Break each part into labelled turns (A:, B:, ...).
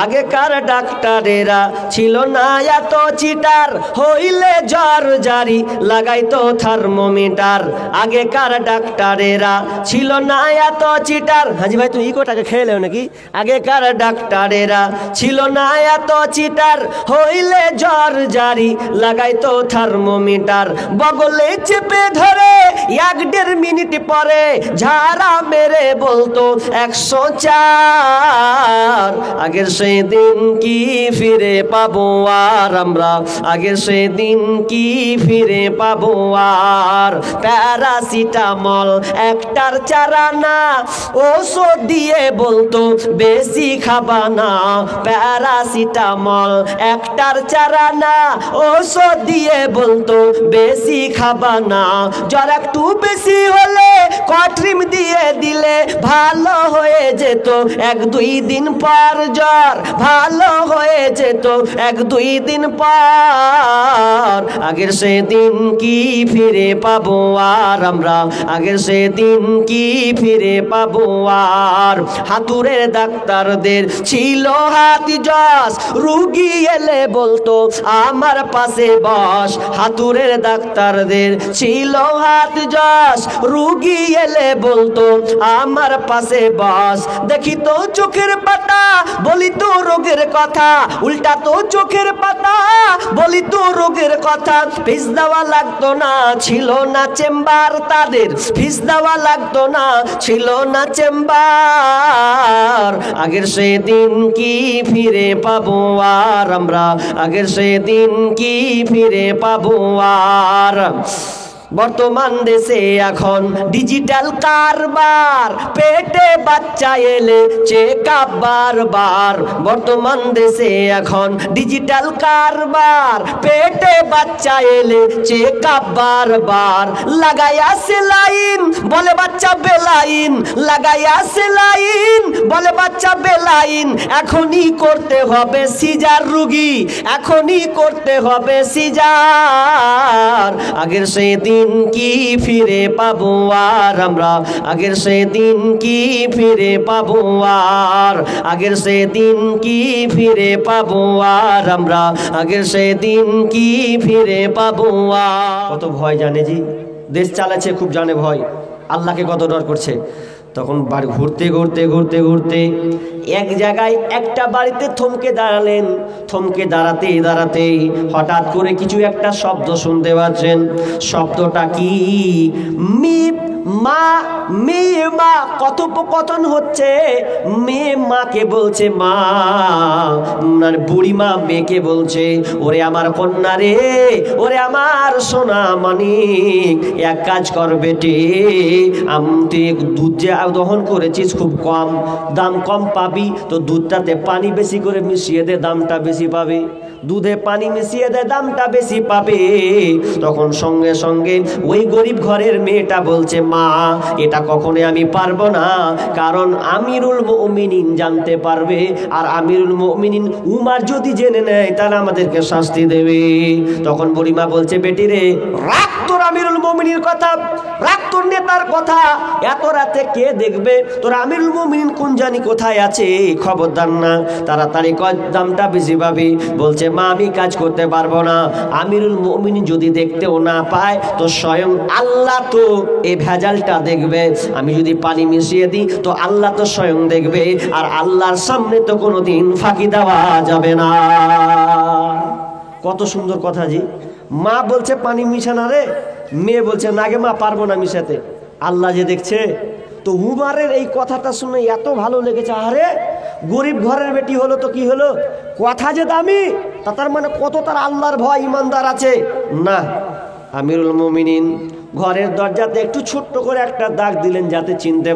A: আগেকার ডাক্তারেরা ছিল না এত চিটার, হইলে জ্বর জারি লাগাইতো থার্মোমিটার। আগেকার ডাক্তারেরা ছিল না এত চিটার। হাজি ভাই তুমি ইকোটাকে খেয়ে নেও নাকি? আগেকার ডাক্তারেরা ছিল না এত চিটার, হইলে জ্বর জারি লাগাইতো থার্মোমিটার। বগলে চেপে ধরে 1-1.5 মিনিট পরে ঝাড়া মেরে বলতো 104। আগের সেই দিন কি ফিরে পাবো আর আমরা, আগের সেই দিন কি ফিরে পাবো আর। প্যারাসিটামল একটার চারানা, ওষুধ দিয়ে বলতো বেশি খাবা না। প্যারাসিটামল একটার চারানা, ওষুধ দিয়ে বলতো বেশি খাবা না। জ্বর একটু বেশি হলে কট্রিম দিয়ে দিলে ভালো হয়ে যেত 1-2 দিন পর। জ্বর ভালো হয়ে যেত 1-2 দিন পর। আগের সেদিন কি ফিরে পাবো আর আমরা, আগের সেদিন কি ফিরে পাবো আর। হাতুড়ের ডাক্তারদের ছিল হাত যশ, রুগী এলে বলতো আমার পাশে বস। হাতুড়ের ডাক্তারদের ছিল হাত যশ, রুগী এলে বলতো আমার পাশে বস। দেখি তো চোখের পাতা বলি তো রোগের কথা, উল্টা তো চোখের পাতা বলি তো রোগের কথা। ফিস দেওয়া লাগতো না, ছিল না চেম্বার তাদের, ফিস দেওয়া লাগতো না, ছিল না চেম্বার। আগের সেদিন কি ফিরে পাবো আর আমরা, আগের সেদিন কি ফিরে পাবো আর। বর্তমান দেশে এখন ডিজিটাল কারবার, পেটে বাচ্চা এলে চেকআপ বারবার। বর্তমান দেশে এখন ডিজিটাল কারবার, পেটে বাচ্চা এলে চেকআপ বারবার। লাগাইয়া সেলাইন বলে বাচ্চা বেলাইন, লাগাইয়া সেলাইন বলে বাচ্চা বেলাইন। এখনই করতে হবে সিজার রুগী, এখনই করতে হবে সিজার। আগের সেদিন কি ফিরে পাবো আর আমরা, আগের সেদিন কি ফিরে পাবো আর। আগের সেদিন কি ফিরে পাবো আর আমরা, আগের সেদিন কি ফিরে পাবো আর। কত ভয় জানে জি, দেশ চালাচ্ছে খুব জানে ভয়, আল্লাহকে কত ডর করছে। তখন বাড়ি ঘুরতে ঘুরতে ঘুরতে ঘুরতে এক জায়গায় একটা বাড়িতে থমকে দাঁড়ালেন। থমকে দাঁড়াতে দাঁড়াতে হঠাৎ করে কিছু একটা শব্দ শুনতে পাচ্ছেন। শব্দটা কি? মিপ মা, মেয়ে মা কথোপকথন হচ্ছে। মেয়ে মাকে বলছে মা, মানে বুড়ি মা মেয়েকে বলছে ওরে আমার কন্যা রে, ওরে আমার সোনা মানিক, এক কাজ কর বেটে, তুই দুধ যে দহন করেছিস খুব কম দাম, কম পাবি তো দুধটাতে পানি বেশি করে মিশিয়ে দে, দামটা বেশি পাবে। দুধে পানি মিশিয়ে দে, দামটা বেশি পাবে। তখন সঙ্গে সঙ্গে ওই গরিব ঘরের মেয়েটা বলছে মা এটা কখনোই আমি পারবো না, কারণ আমিরুল মুমিনিন জানতে পারবে, আর আমিরুল মুমিনিন উমার যদি জেনে নেয় তাহলে আমাদেরকে শাস্তি দেবে। তখন বুড়িমা বলছে বেটি রে, রাখ তোর আমিরুল মুমিনির কথা, রাখ তোর নেতার কথা, এত রাতে কে দেখবে, তোর আমিরুল মুমিনিন কোন জানি কোথায় আছে, খবরদার না, তাড়াতাড়ি দামটা বেশি পাবে। বলছে মা আমি কাজ করতে পারবো না, আমিরুল মুমিনিন যদি দেখতেও না পায় তো স্বয়ং আল্লাহ তো এই ভেজালটা দেখবে। আমি যদি পানি মিশিয়ে দিই তো আল্লাহ তো স্বয়ং দেখবে, আর আল্লাহর সামনে তো কোনোদিন ফাঁকি দেওয়া যাবে না। কত সুন্দর কথা জি। মা বলছে পানি মিশানা রে, মেয়ে বলছে না গে মা পারবো না মিশাতে, আল্লাহ যে দেখছে। তো উমারের এই কথাটা শুনে এত ভালো লেগেছে, আরে গরিব ঘরের বেটি হলো তো কি হলো, কথা যে দামি, তার মানে কত তার আল্লাহর ভয় ইমানদার আছে না। আমিরুল মুমিনিন ঘরের দরজাতে একটু ছোট্ট করে একটা দাগ দিলেন যাতে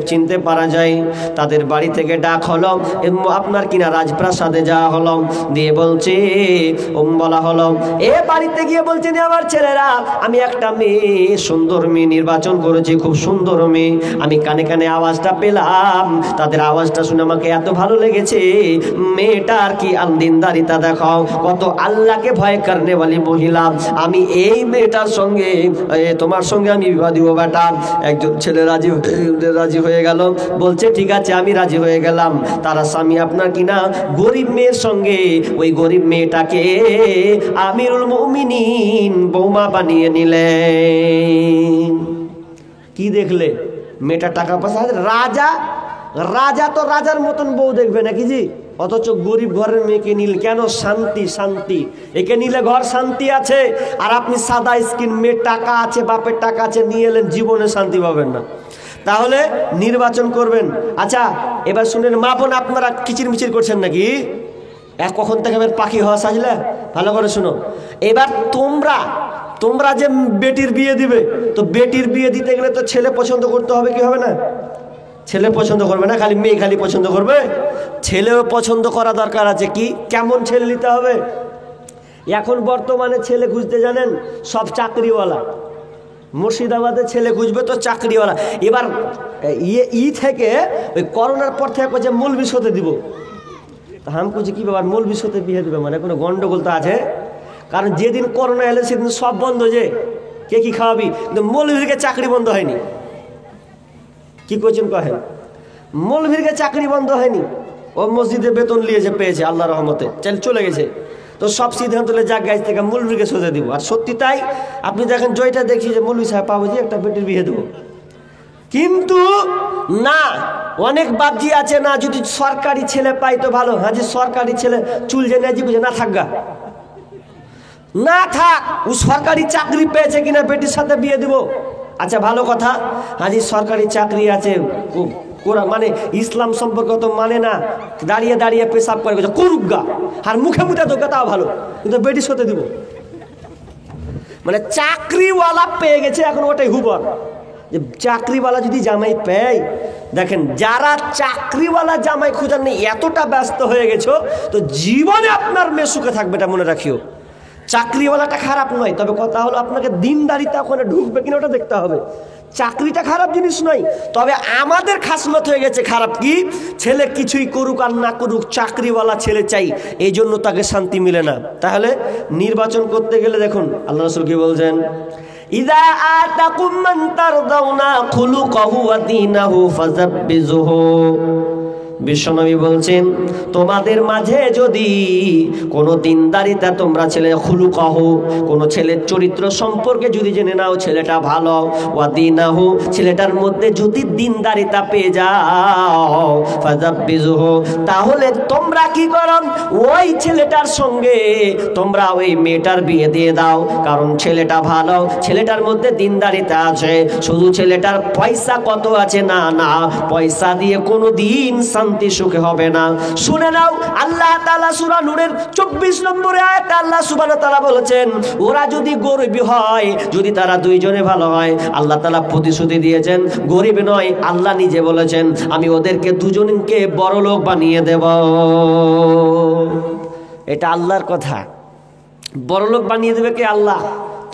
A: চিনতে পারা যায়। তাদের বাড়ি থেকে ডাক হলো, আপনার কিনা রাজপ্রাসাদে যাওয়া হলো, দিয়ে বলছে বলা হলো এ বাড়িতে গিয়ে বলছেন আমার ছেলেরা আমি একটা মেয়ে, সুন্দর মেয়ে নির্বাচন করেছি, খুব সুন্দর মেয়ে। আমি কানে কানে আওয়াজটা পেলাম, তাদের আওয়াজটা শুনে আমাকে এত ভালো লেগেছে। মেয়েটার কি আন্দিনদারিতা দেখাও, কত আল্লাহকে ভয় করনে वाली মহিলা। আমি এই মেয়েটার সঙ্গে তোমার সঙ্গে সঙ্গে আমি বিবাহ দিব বেটা। একজন ছেলে রাজি হয়ে গেল, বলছে ঠিক আছে আমি রাজি হয়ে গেলাম। তারা স্বামী আপনার কিনা গরিব মেয়ের সঙ্গে ওই গরিব মেয়েটাকে আমিরুল মুমিনিন বৌমা বানিয়ে নিলেন। কি দেখলে? মেয়েটা টাকা পয়সা, রাজা রাজা তো রাজার মতন বউ দেখবে নাকি জি, অথচ গরিব ঘরের মেয়েকে নিল কেন? শান্তি শান্তি, একে নিলে ঘর শান্তি আছে। আর আপনি সাদা স্কিন, মেয়ের টাকা আছে, বাপের টাকা আছে, নিয়ে এলেন, জীবনে শান্তি পাবেন না। তাহলে নির্বাচন করবেন। আচ্ছা এবার শুনেন মা বোন, আপনারা কিচির মিচির করছেন নাকি? কখন থেকে এবার পাখি হওয়া সাজলে? ভালো করে শুনো। এবার তোমরা যে বেটির বিয়ে দিবে, তো বেটির বিয়ে দিতে গেলে তো ছেলে পছন্দ করতে হবে, কি হবে না? ছেলে পছন্দ করবে না, খালি মেয়ে খালি পছন্দ করবে? ছেলেও পছন্দ করা দরকার আছে। কি কেমন ছেলে নিতে হবে? এখন বর্তমানে ছেলে খুঁজতে জানেন সব চাকরিওয়ালা। মুর্শিদাবাদে ছেলে খুঁজবে তো চাকরিওয়ালা। এবার থেকে ওই করোনার পর থেকে যে মৌলবি হতে দিব, হাম কুচি কি ব্যাপার মৌলবি হতে বিয়ে দেবে, মানে কোনো গন্ডগোল তো আছে। কারণ যেদিন করোনা এলো সেদিন সব বন্ধ, যে কে কি খাওয়াবি, কিন্তু মৌলবীকে চাকরি বন্ধ হয়নি। কি করছেন কহেন? মৌলবীকে চাকরি বন্ধ হয়নি, ও মসজিদে বেতন নিয়েছে, পেয়েছে আল্লাহ রহমতে, চলে গেছে। তো সব সিদ্ধান্ত যাক গাছ থেকে মৌলবীকে সোজা দিব। আর সত্যি তাই, আপনি দেখেন জয়টা দেখছি যে মৌলবী সাহেব পাবো যে একটা বেটির বিয়ে দেবো, কিন্তু না, অনেক বাপজি আছে না, যদি সরকারি ছেলে পাই তো ভালো। হ্যাঁ যে সরকারি ছেলে চুল জেনে বুঝে না থাকগা, না থাক, ও সরকারি চাকরি পেয়েছে কিনা বেটির সাথে বিয়ে দিব। আচ্ছা ভালো কথা, হাজি সরকারি চাকরি আছে, মানে ইসলাম সম্পর্কে তো মানে না, দাঁড়িয়ে দাঁড়িয়ে পেশাব করে করুক গা, আর মুখে মুখে তো তাও ভালো, কিন্তু বেটির সাথে দিব। মানে চাকরিওয়ালা পেয়ে গেছে, এখন ওটাই হুবর যে চাকরিওয়ালা যদি জামাই পেয়ে। দেখেন যারা চাকরিওয়ালা জামাই খোঁজার নেই, এতটা ব্যস্ত হয়ে গেছো, তো জীবনে আপনার মেয়ে সুখে থাকবে, এটা মনে রাখিও। চাকরিওয়ালাটা খারাপ নয়, তবে কথা হলো আপনাকে দিনদারিতে ওখানে ঢুকবে কিনা ওটা দেখতে হবে। চাকরিটা খারাপ জিনিস নয়, তবে আমাদের খাসলত হয়ে গেছে খারাপ। কি ছেলে কিছুই করুক আর না করুক, চাকরিওয়ালা ছেলে চাই, এই জন্য তাকে শান্তি মিলে না। তাহলে নির্বাচন করতে গেলে দেখুন আল্লাহ রাসূল কি বলছেন, ইযা আতাকুম মান তারদাউনা খুলুকাহু ওয়া দীনাহু ফাযাব্বিজুহু। বিশ্বনবী বলছেন তোমাদের মাঝে যদি কোনো দিনদারিতা তোমরা ছেলে খুলুকাহু, কোনো ছেলের চরিত্র সম্পর্কে যদি জেনে নাও ছেলেটা ভালো, ওয়া দীনাহু ছেলেটার মধ্যে যদি দিনদারিতা পেয়ে যাও, ফাযাব্বিজুহু তাহলে তোমরা কি করো, ওই ছেলেটার সঙ্গে তোমরা ওই মেয়েটার বিয়ে দিয়ে দাও। কারণ ছেলেটা ভালো, ছেলেটার মধ্যে দিনদারিতা আছে। শুধু ছেলেটার পয়সা কত আছে না, না পয়সা দিয়ে কোনো দিন শান্তি সুখে হবে না। শুনে নাও আল্লাহ তাআলা সূরা নূরের 24 নম্বরে আয়াতে আল্লাহ সুবহানাহু ওয়া তাআলা বলেছেন, ওরা যদি গরিব হয়, যদি তারা দুইজনে ভালো হয়, আল্লাহ তাআলা প্রতিশ্রুতি দিয়েছেন গরিব নয়, আল্লাহ নিজে বলেছেন আমি ওদেরকে দুজনকে বড়লোক বানিয়ে দেব। এটা আল্লাহর কথা, বড়লোক বানিয়ে দেবে কে? আল্লাহ।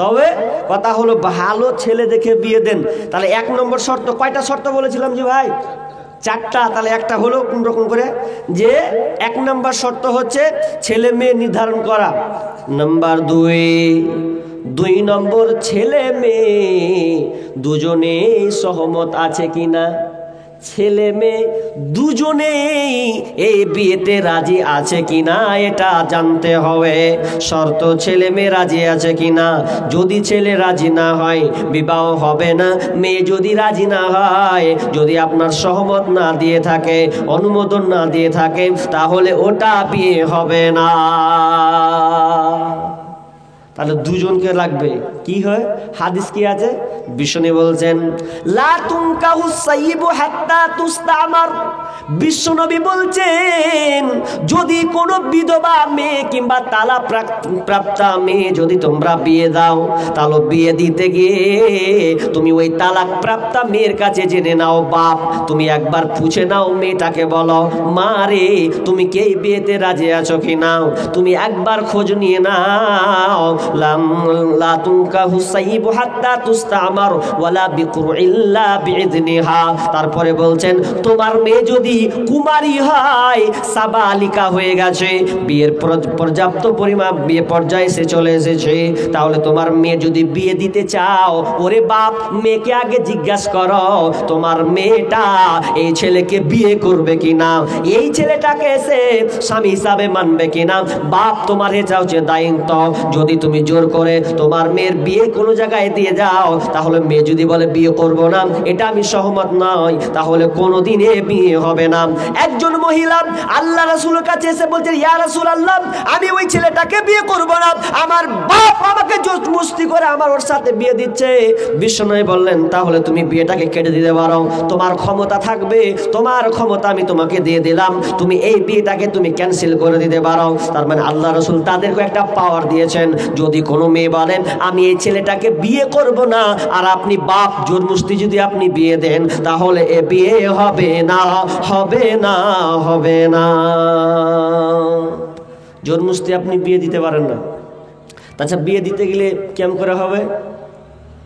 A: তবে কথা হলো ভালো ছেলে দেখে বিয়ে দেন। তাহলে 1 নম্বর শর্ত, কয়টা শর্ত বলেছিলাম যে ভাই? 4টা। তাহলে একটা হলো কোন রকম করে, যে 1 নম্বর শর্ত হচ্ছে ছেলে মেয়ে নির্ধারণ করা। নাম্বার 2 নম্বর ছেলে মেয়ে দুজনেই সহমত আছে কিনা, ছেলে মেয়ে দুজনেই এই বিয়েতে রাজি আছে কিনা এটা জানতে হবে। শর্ত ছেলে মেয়ে রাজি আছে কিনা, যদি ছেলে রাজি না হয় বিবাহ হবে না। মেয়ে যদি রাজি না হয়, যদি আপনার সহমত না দিয়ে থাকে, অনুমোদন না দিয়ে থাকে, তাহলে ওটা বিয়ে হবে না। তাহলে দুজনকে লাগবে। কি হয় হাদিস কি আছে? বিষ্ণু বলছেন লা তুনকাহু সাইয়্যিবু হাত্তা তুস্তামার। বিশ্বনবী বলছেন যদি কোনো বিধবা মেয়ে কিংবা তালাক প্রাপ্তা মেয়ে যদি তোমরা বিয়ে দাও, তাহলে বিয়ে দিতে গিয়ে তুমি ওই তালাক প্রাপ্তা মেয়ের কাছে জেনে নাও, বাপ তুমি একবার পুছে নাও, মেয়েটাকে বলো মা রে তুমি কে বিয়েতে রাজি আছো কি নাও, তুমি একবার খোঁজ নিয়ে নাও লাম লা তুনকাহু সাইয়্যিবু হাত্তা তুস্তামার ওয়ালা বিকুর ইল্লা বিইذনিহা। তারপরে বলছেন তোমার মেয়ে যদি কুমারী হয়, সাবালিকা হয়ে গেছে, বিয়ের পর্যাপ্ত পরিমাণ বিয়ে পর্যায়ে এসে চলে এসেছে, তাহলে তোমার মেয়ে যদি বিয়ে দিতে চাও, ওরে বাপ মেয়েকে আগে জিজ্ঞাসা করো তোমার মেয়েটা এই ছেলেকে বিয়ে করবে কিনা, এই ছেলেটাকে এসে স্বামী হিসাবে মানবে কিনা। বাপ তোমার এটা হচ্ছে দায়িত্ব। যদি তুমি জোর করে তোমার মেয়ের বিয়ে কোনো জায়গায় দিয়ে যাও, তাহলে মেয়ে যদি বলে বিয়ে করব না, এটা আমি সহমত নই, তাহলে কোনোদিনে বিয়ে হবে না। একজন মহিলা আল্লাহ রাসূলের কাছে এসে বলছেন, ইয়া রাসূলুল্লাহ, আমি ওই ছেলেটাকে বিয়ে করব না, আমার বাপ আমাকে জোরজবরদস্তি করে আমার ওর সাথে বিয়ে দিচ্ছে। বিশ্বনবী বললেন, তাহলে তুমি বিয়েটাকে কেটে দিতে পারো, তোমার ক্ষমতা থাকবে, তোমার ক্ষমতা আমি তোমাকে দিয়ে দিলাম, তুমি এই বিয়েটাকে তুমি ক্যান্সেল করে দিতে পারো। তার মানে আল্লাহ রাসূল তাদেরকে একটা পাওয়ার দিয়েছেন, যদি কোনো মেয়ে বলেন আমি এই ছেলেটাকে বিয়ে করব না, আর আপনি বাপ জোরজবরদস্তি যদি আপনি বিয়ে দেন, তাহলে এ বিয়ে হবে না, হবে না, হবে না। জোরজবরদস্তি আপনি বিয়ে দিতে পারেন না। তাছাড়া বিয়ে দিতে গেলে কেমন করে হবে?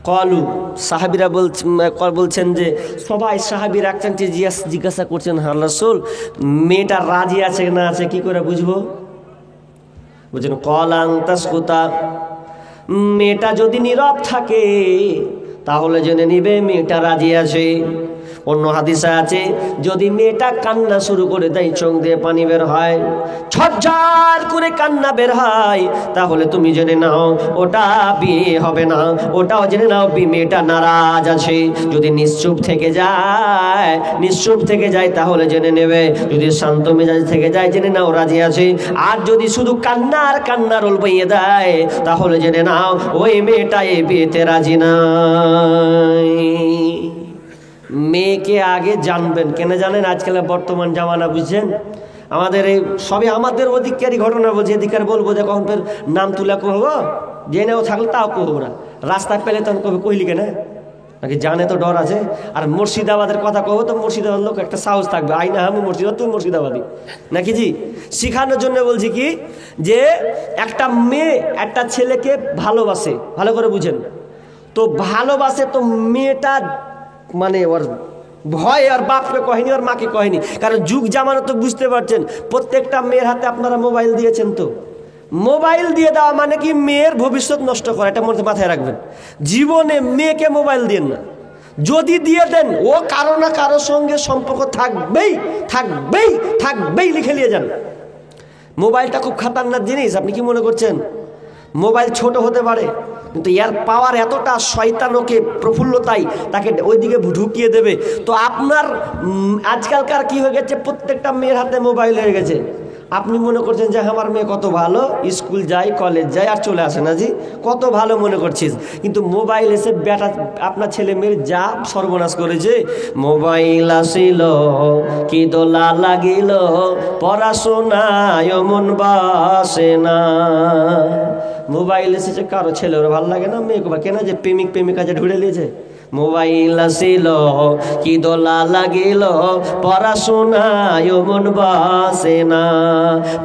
A: কলু সাহাবিরা বলছেন যে সবাই সাহাবিরা একজন জিজ্ঞাসা করছেন, আল্লাহর রাসূল মেয়েটা রাজি আছে না আছে কি করে বুঝবো? বলছেন কলাং তাসকুতা, মেয়েটা যদি নীরব থাকে তাহলে জেনে নিবে মেয়েটা রাজি আছে। অন্য হাদিসে আছে যদি মেয়েটা কান্না শুরু করে দেয়, চোখ দিয়ে পানি বের হয়, ঝরঝর করে কান্না বের হয়, তাহলে তুমি জেনে নাও ওটা বিয়ে হবে না, ওটাও জেনে নাও মেয়েটা নারাজ আছে। যদি নিশ্চুপ থেকে যায় তাহলে জেনে নেবে, যদি শান্ত মেজাজ থেকে যায় জেনে নাও রাজি আছে। আর যদি শুধু কান্না রোল বইয়ে দেয়, তাহলে জেনে নাও ওই মেয়েটা এই বিয়েতে রাজি নাই। মেয়েকে আগে জানবেন, কেন জানেন? আজকাল বর্তমান জামানা বুঝছেন, আমাদের এই সবই আমাদের অধিকারী ঘটনা বলছে, এদিকার বলবো যে কখন ফের নাম তুলা কহবো, জেনেও থাকলে তাও কহবো না, রাস্তায় পেলে তখন কবে কইলি কেন, নাকি জানে তো ডর আছে। আর মুর্শিদাবাদের কথা কহবো তো মুর্শিদাবাদ লোক একটা সাহস থাকবে, আইনা আমি মুর্শিদাবাদ তুই মুর্শিদাবাদী নাকি জি। শিখানোর জন্য বলছি কি, যে একটা মেয়ে একটা ছেলেকে ভালোবাসে, ভালো করে বুঝেন তো, ভালোবাসে তো মেয়েটা মানে ওর ভয় আর বাপকে কহেনি, ওর মাকে কহেনি, কারণ যুগ জামানো তো বুঝতে পারছেন। প্রত্যেকটা মেয়ের হাতে আপনারা মোবাইল দিয়েছেন, তো মোবাইল দিয়ে দেওয়া মানে কি মেয়ের ভবিষ্যৎ নষ্ট করা, এটা মনে মাথায় রাখবেন। জীবনে মেয়েকে মোবাইল দেন না, যদি দিয়ে দেন ও কারো না কারোর সঙ্গে সম্পর্ক থাকবেই লিখে নিয়ে যান। মোবাইলটা খুব খাতারনাক জিনিস। আপনি কি মনে করছেন মোবাইল ছোট হতে পারে, কিন্তু এর পাওয়ার এতটা, শয়তানকে প্রফুল্লতাই তাকে ওইদিকে ঢুকিয়ে দেবে। তো আপনার আজকালকার কি হয়ে গেছে, প্রত্যেকটা মেয়ের হাতে মোবাইল হয়ে গেছে। আপনি মনে করছেন যে আমার মেয়ে কত ভালো, স্কুল যায় কলেজ যায় আর চলে আসে না, জি কত ভালো মনে করছিস, কিন্তু মোবাইল এসে বেটা আপনার ছেলে মেয়ের যা সর্বনাশ করেছে। মোবাইল আসিল কি দোলা লাগিল, পড়াশোনায় মন বাসে না। মোবাইল এসেছে, কারো ছেলের ভালো লাগে না, মেয়েকে কেন যে প্রেমিকা যে ঢুড়ে নিয়েছে। মোবাইল আসিল কি দোলা লাগিল, পড়াশোনায় মন বাসে না।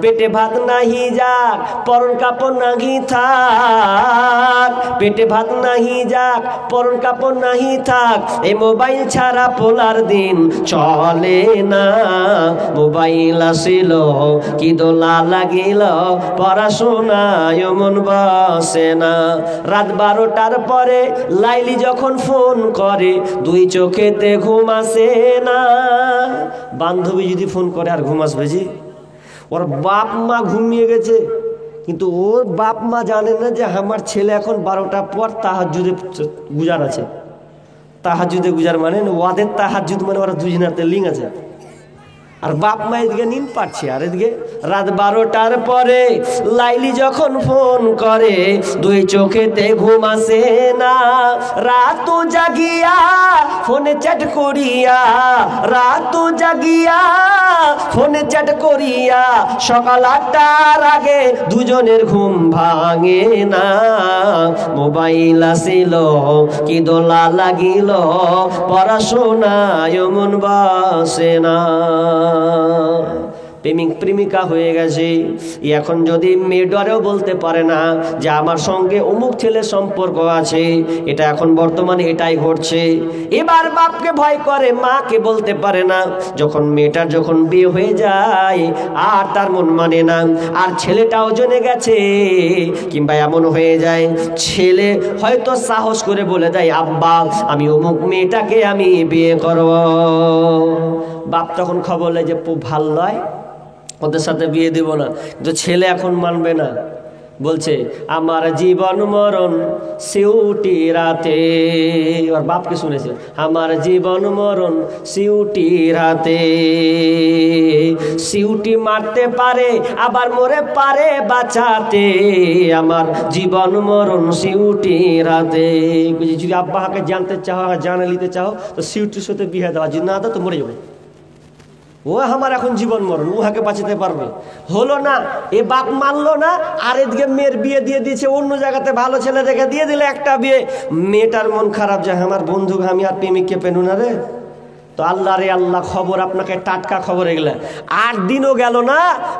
A: পেটে ভাত নাহি যাক, পরন কাপড় নাহি থাক, পেটে ভাত নাহি যাক, পরন কাপড় নাহি থাক, এই মোবাইল ছাড়া পোলার দিন চলে না। মোবাইল আসিল কি দোলা লাগিল, পড়াশোনায় মন বাসে না। রাত 12টার পরে লাইলি যখন ফোন করে, দুই চোখেতে ঘুম আসে না। বান্ধবী যদি ফোন করে আর ঘুম আসবে জি? ওর বাপ মা ঘুমিয়ে গেছে, কিন্তু ওর বাপ মা জানে না যে আমার ছেলে এখন 12টার পর তাহাজ্জুদে গুজার আছে। তাহাজ্জুদে গুজার মানে ওদের তাহাজ্জুদ মানে ওরা দুজনাতে লিঙ্ক আছে। আর বাপ মা এদিকে নিন পাচ্ছে, আর এদিকে রাত 12টার পরে লাইলি যখন ফোন করে, দুই চোখেতে ঘুম আসে না। রাত জাগিয়া ফোনে চ্যাট করিয়া, রাত জাগিয়া ফোনে চ্যাট করিয়া, সকাল 8টার আগে দুজনের ঘুম ভাঙে না। মোবাইল আসিল কি দোলা লাগিল, পড়াশোনায় মন বাসে না। প্রেমিক প্রেমিকা হয়ে গেছে, এখন যদি মেয়ে ডরেও বলতে পারে না যে আমার সঙ্গে অমুক ছেলের সম্পর্ক আছে, এটা এখন বর্তমানে এটাই ঘটছে। এবার বাপকে ভয় করে, মাকে বলতে পারে না। যখন মেয়েটার যখন বিয়ে হয়ে যায় আর তার মন মানে না, আর ছেলেটাও জেনে গেছে, কিংবা এমন হয়ে যায় ছেলে হয়তো সাহস করে বলে দেয় আব্বা আমি অমুক মেয়েটাকে আমি বিয়ে করব, বাপ তখন খবর নেয় যে ভাল নয়, ওদের সাথে বিয়ে দেব না। কিন্তু ছেলে এখন মানবে না, বলছে আমার জীবন মরণ সিউটি রাতে। এবার বাপকে শুনেছে, আমার জীবন মরণ সিউটি রাতে, সিউটি মারতে পারে আবার মরে পারে বাঁচাতে, আমার জীবন মরণ সিউটি রাতে। যদি আব্বাকে জানতে চাও, জানা নিতে চাও তো সিউটির সাথে বিয়ে দেওয়া, যদি না দাও তো মরে যাবে। ও আমার এখন জীবন মরণ, উহাকে বাঁচাতে পারবে, হলো না। এ বাপ মানলো না, আর এদিকে মেয়ের বিয়ে দিয়ে দিয়েছে অন্য জায়গাতে, ভালো ছেলে দেখে দিয়ে দিলে একটা বিয়ে। মেয়েটার মন খারাপ, যে আমার বন্ধু আমি আর প্রেমিককে পেনু না রে। তো আল্লাহ রে আল্লাহ, খবর আপনাকে টাটকা খবর এগুলা। 8 দিনও গেল না,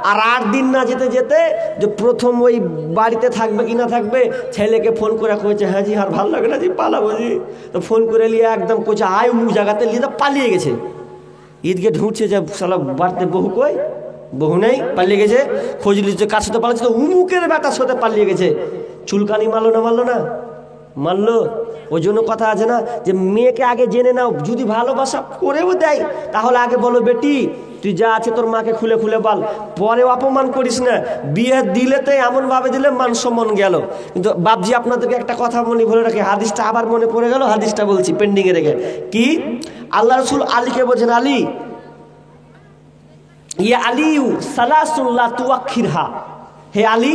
A: আর 8 দিন না যেতে যেতে যে প্রথম ওই বাড়িতে থাকবে কি না থাকবে, ছেলেকে ফোন করে কয়েছে হ্যাঁ জি আর ভালো লাগে না জি পালাবো জি। তো ফোন করে নিয়ে একদম কোচে আয় অমুক জায়গাতে নিয়ে পালিয়ে গেছে। ঈদকে ঢুকছে যে সালা বাড়িতে বহু কই, বহু নেই, পালিয়ে গেছে। খোঁজ নিচ্ছে কার সাথে পালাচ্ছে, তো উমুকের বেটার সাথে পালিয়ে গেছে। চুলকানি মারলো না মারলো না, মারলো। ওই জন্য কথা আছে না যে মেয়েকে আগে জেনে নাও, যদি ভালোবাসা করেও দেয় তাহলে আগে বলো বেটি তুই যা আছে তোর মাকে খুলে খুলে বল, পরে অপমান করিস না। বিয়ে দিলে তো এমন ভাবে দিলে মান সম্মান গেল। কিন্তু বাপজি আপনাদেরকে একটা কথা বলি, বলে রাখি, হাদিসটা আবার মনে পড়ে গেল, হাদিসটা বলছি পেন্ডিং এ রেখে। কি আল্লাহ রসুল আলীকে বলছেন, আলী ইয়া আলিউ সালাসুল্লাহ তুয়াক্ষিরহা, হে আলী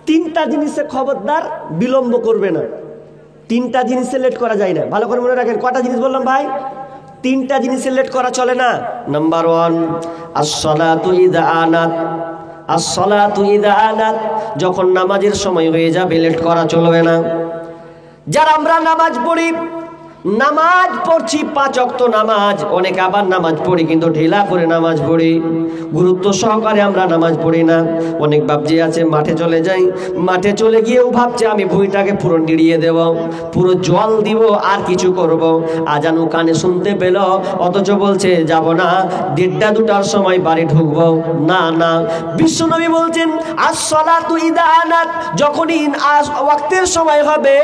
A: 3টা জিনিসে খবরদার বিলম্ব করবে না। 3টা জিনিসে লেট করা যায় না, ভালো করে মনে রাখেন। কটা জিনিস বললাম ভাই? 3টা জিনিসে লেট করা চলে না। Number 1 as-salatu idha anat, as-salatu idha anat, যখন নামাজের সময় হয়ে যাবে লেট করা চলবে না। যারা আমরা নামাজ পড়ি, নামাজ পড়ছি 5 ওয়াক্ত নামাজ, অনেকে আবার নামাজ পড়ি কিন্তু ঢিলা করে নামাজ পড়ি, গুরুত্ব সহকারে আমরা নামাজ পড়ি না। অনেক বাপজি আছে মাঠে চলে যাই, মাঠে চলে গিয়েও ভাবছে আমি ভুঁইটাকে পুরো ডিড়িয়ে দেব, পুরো জল দিব আর কিছু করব। আজানু কানে শুনতে পেল, অথচ বলছে যাব না, 1:30-2টার সময় বাড়ি ঢুকবো। না না, বিশ্বনবী বলছেন as-salatu idha anat, যখনই ওয়াক্তের সময় হবে,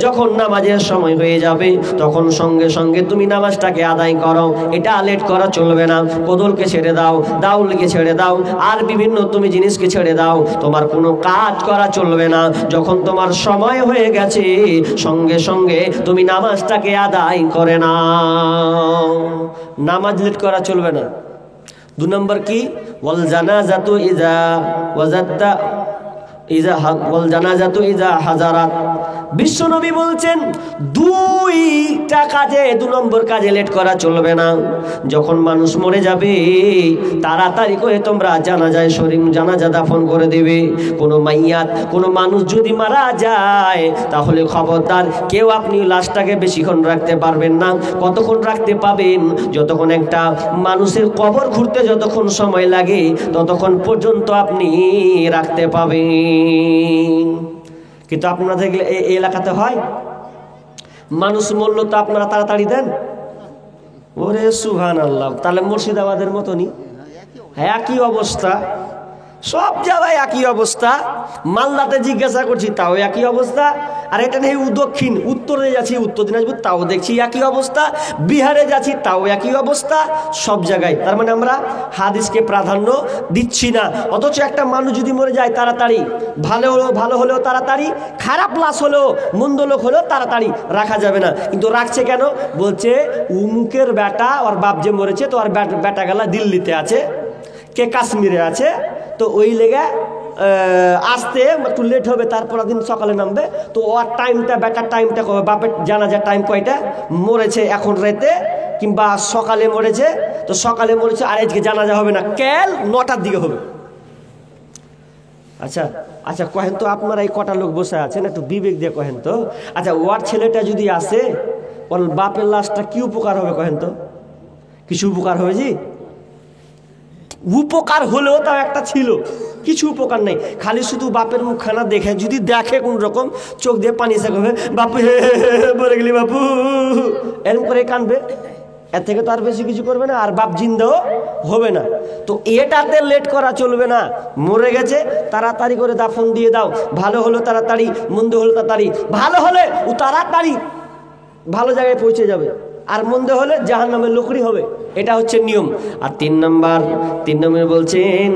A: যখন নামাজের সময় হয়ে যাবে তখন সঙ্গে সঙ্গে তুমি নামাজটাকে আদায় করো। এটা লেট করা চলবে না। কোদলকে ছেড়ে দাও, দাউলকে ছেড়ে দাও, আর বিভিন্ন তুমি জিনিসকে ছেড়ে দাও, তোমার কোনো কাজ করা চলবে না। যখন তোমার সময় হয়ে গেছে সঙ্গে সঙ্গে তুমি নামাজটাকে আদায় করে নাও। নামাজ লেট করা চলবে না। 2 নম্বর কি, ওয়াল জানাজাতু ইযা ওয়াজাত্তা ইযা ওয়াল জানাজাতু ইযা হাজারাত। বিশ্বনবী বলছেন 2টা কাজে, 2 নম্বর কাজে লেট করা চলবে না। যখন মানুষ মরে যাবে তাড়াতাড়ি করে তোমরা জানাজায় শরীর জানাজা দাফন করে দেবে। কোনো মাইয়াত, কোনো মানুষ যদি মারা যায় তাহলে খবরদার কেউ আপনি লাশটাকে বেশিক্ষণ রাখতে পারবেন না। কতক্ষণ রাখতে পাবেন? যতক্ষণ একটা মানুষের কবর খুঁড়তে যতক্ষণ সময় লাগে ততক্ষণ পর্যন্ত আপনি রাখতে পাবেন। কিন্তু আপনাদের এই এলাকাতে হয়, মানুষ মরল তো আপনারা তাড়াতাড়ি দেন। ওরে সুবহানাল্লাহ, তাহলে মুর্শিদাবাদের মতনই একই অবস্থা, সব জায়গায় একই অবস্থা। মালদাতে জিজ্ঞাসা করছি তাও একই অবস্থা, আর এটা নেই দক্ষিণ উত্তরে যাচ্ছি, উত্তর দিনাজপুর, তাও দেখছি একই অবস্থা, বিহারে যাচ্ছি তাও একই অবস্থা, সব জায়গায়। তার মানে আমরা হাদিসকে প্রাধান্য দিচ্ছি না। অথচ একটা মানুষ যদি মরে যায় তাড়াতাড়ি, ভালো হলেও তাড়াতাড়ি, খারাপ লাশ হলেও, মন্দ লোক হলেও তাড়াতাড়ি রাখা যাবে না। কিন্তু রাখছে কেন? বলছে উমুকের বেটা ওর বাপ যে মরেছে, তো আর বেটা গেলা দিল্লিতে আছে, কে কাশ্মীরে আছে, তো ওই লেগে আসতে একটু লেট হবে, তারপর দিন সকালে নামবে। তো ওর টাইমটা, বেটার টাইমটা, বাপের জানাজার টাইম কয়টা, মরেছে এখন রাতে কিংবা সকালে মরেছে, তো সকালে মরেছে, আর আজকে জানাজা হবে না, কাল 9টার দিকে হবে। আচ্ছা আচ্ছা, কহেন তো আপনারা এই কটা লোক বসে আছেন, একটু বিবেক দিয়ে কহেন তো। আচ্ছা, ওর ছেলেটা যদি আসে, ওর বাপের লাশটা কি উপকার হবে কহেন তো? কিছু উপকার হবে জি? উপকার হলেও তাও একটা ছিল, কিছু উপকার নেই, খালি শুধু বাপের মুখখানা দেখে, যদি দেখে কোন রকম চোখ দিয়ে পানি এসে করবে, বাপু হে বলে গেলি বাপু, এরকম করে কানবে, এর থেকে তো আর বেশি কিছু করবে না, আর বাপ জিন্দাও হবে না। তো এটাতে লেট করা চলবে না, মরে গেছে তাড়াতাড়ি করে দাফন দিয়ে দাও, ভালো হলো তাড়াতাড়ি, মন্দ হলো তাড়াতাড়ি, ভালো হলে ও তাড়াতাড়ি ভালো জায়গায় পৌঁছে যাবে, আর মন্দ হলে জাহান্নামের লোকরি হবে, এটা হচ্ছে নিয়ম। আর তিন নম্বর বলছেন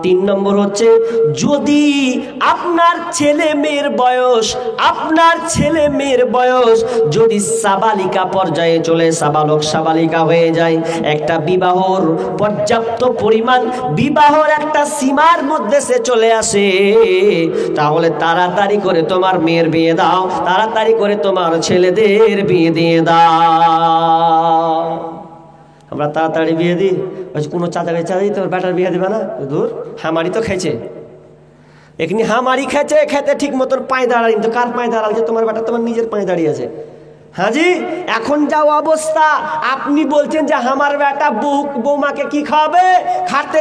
A: তিন নম্বর হচ্ছে, যদি আপনার ছেলে মেয়ের বয়স যদি সাবালিকা পর্যায়ে চলে, সাবালক সাবালিকা হয়ে যায়, একটা বিবাহর পর্যাপ্ত পরিমাণ, বিবাহর একটা সীমার মধ্যে সে চলে আসে, তাহলে তাড়াতাড়ি করে তোমার মেয়ের বিয়ে দাও, তাড়াতাড়ি করে তোমার ছেলেদের বিয়ে দিয়ে দাও। আমরা তাড়াতাড়ি বিয়ে দিই, কোনো চাঁদাড়ি তোর বেটার বিয়ে দেবে না, দূর হামারি তো খেয়েছে, এখানে হামারি খেয়েছে, খেতে ঠিক মতন পায়ে দাঁড়াই, কিন্তু কার পায়ে দাঁড়াচ্ছে? তোমার বেটা তোমার নিজের পায়ে দাঁড়িয়ে আছে। হাজি এখন যা অবস্থা, আপনি বলছেন যে আমার বেটা বৌমাকে কি খাওয়াবে, খাটতে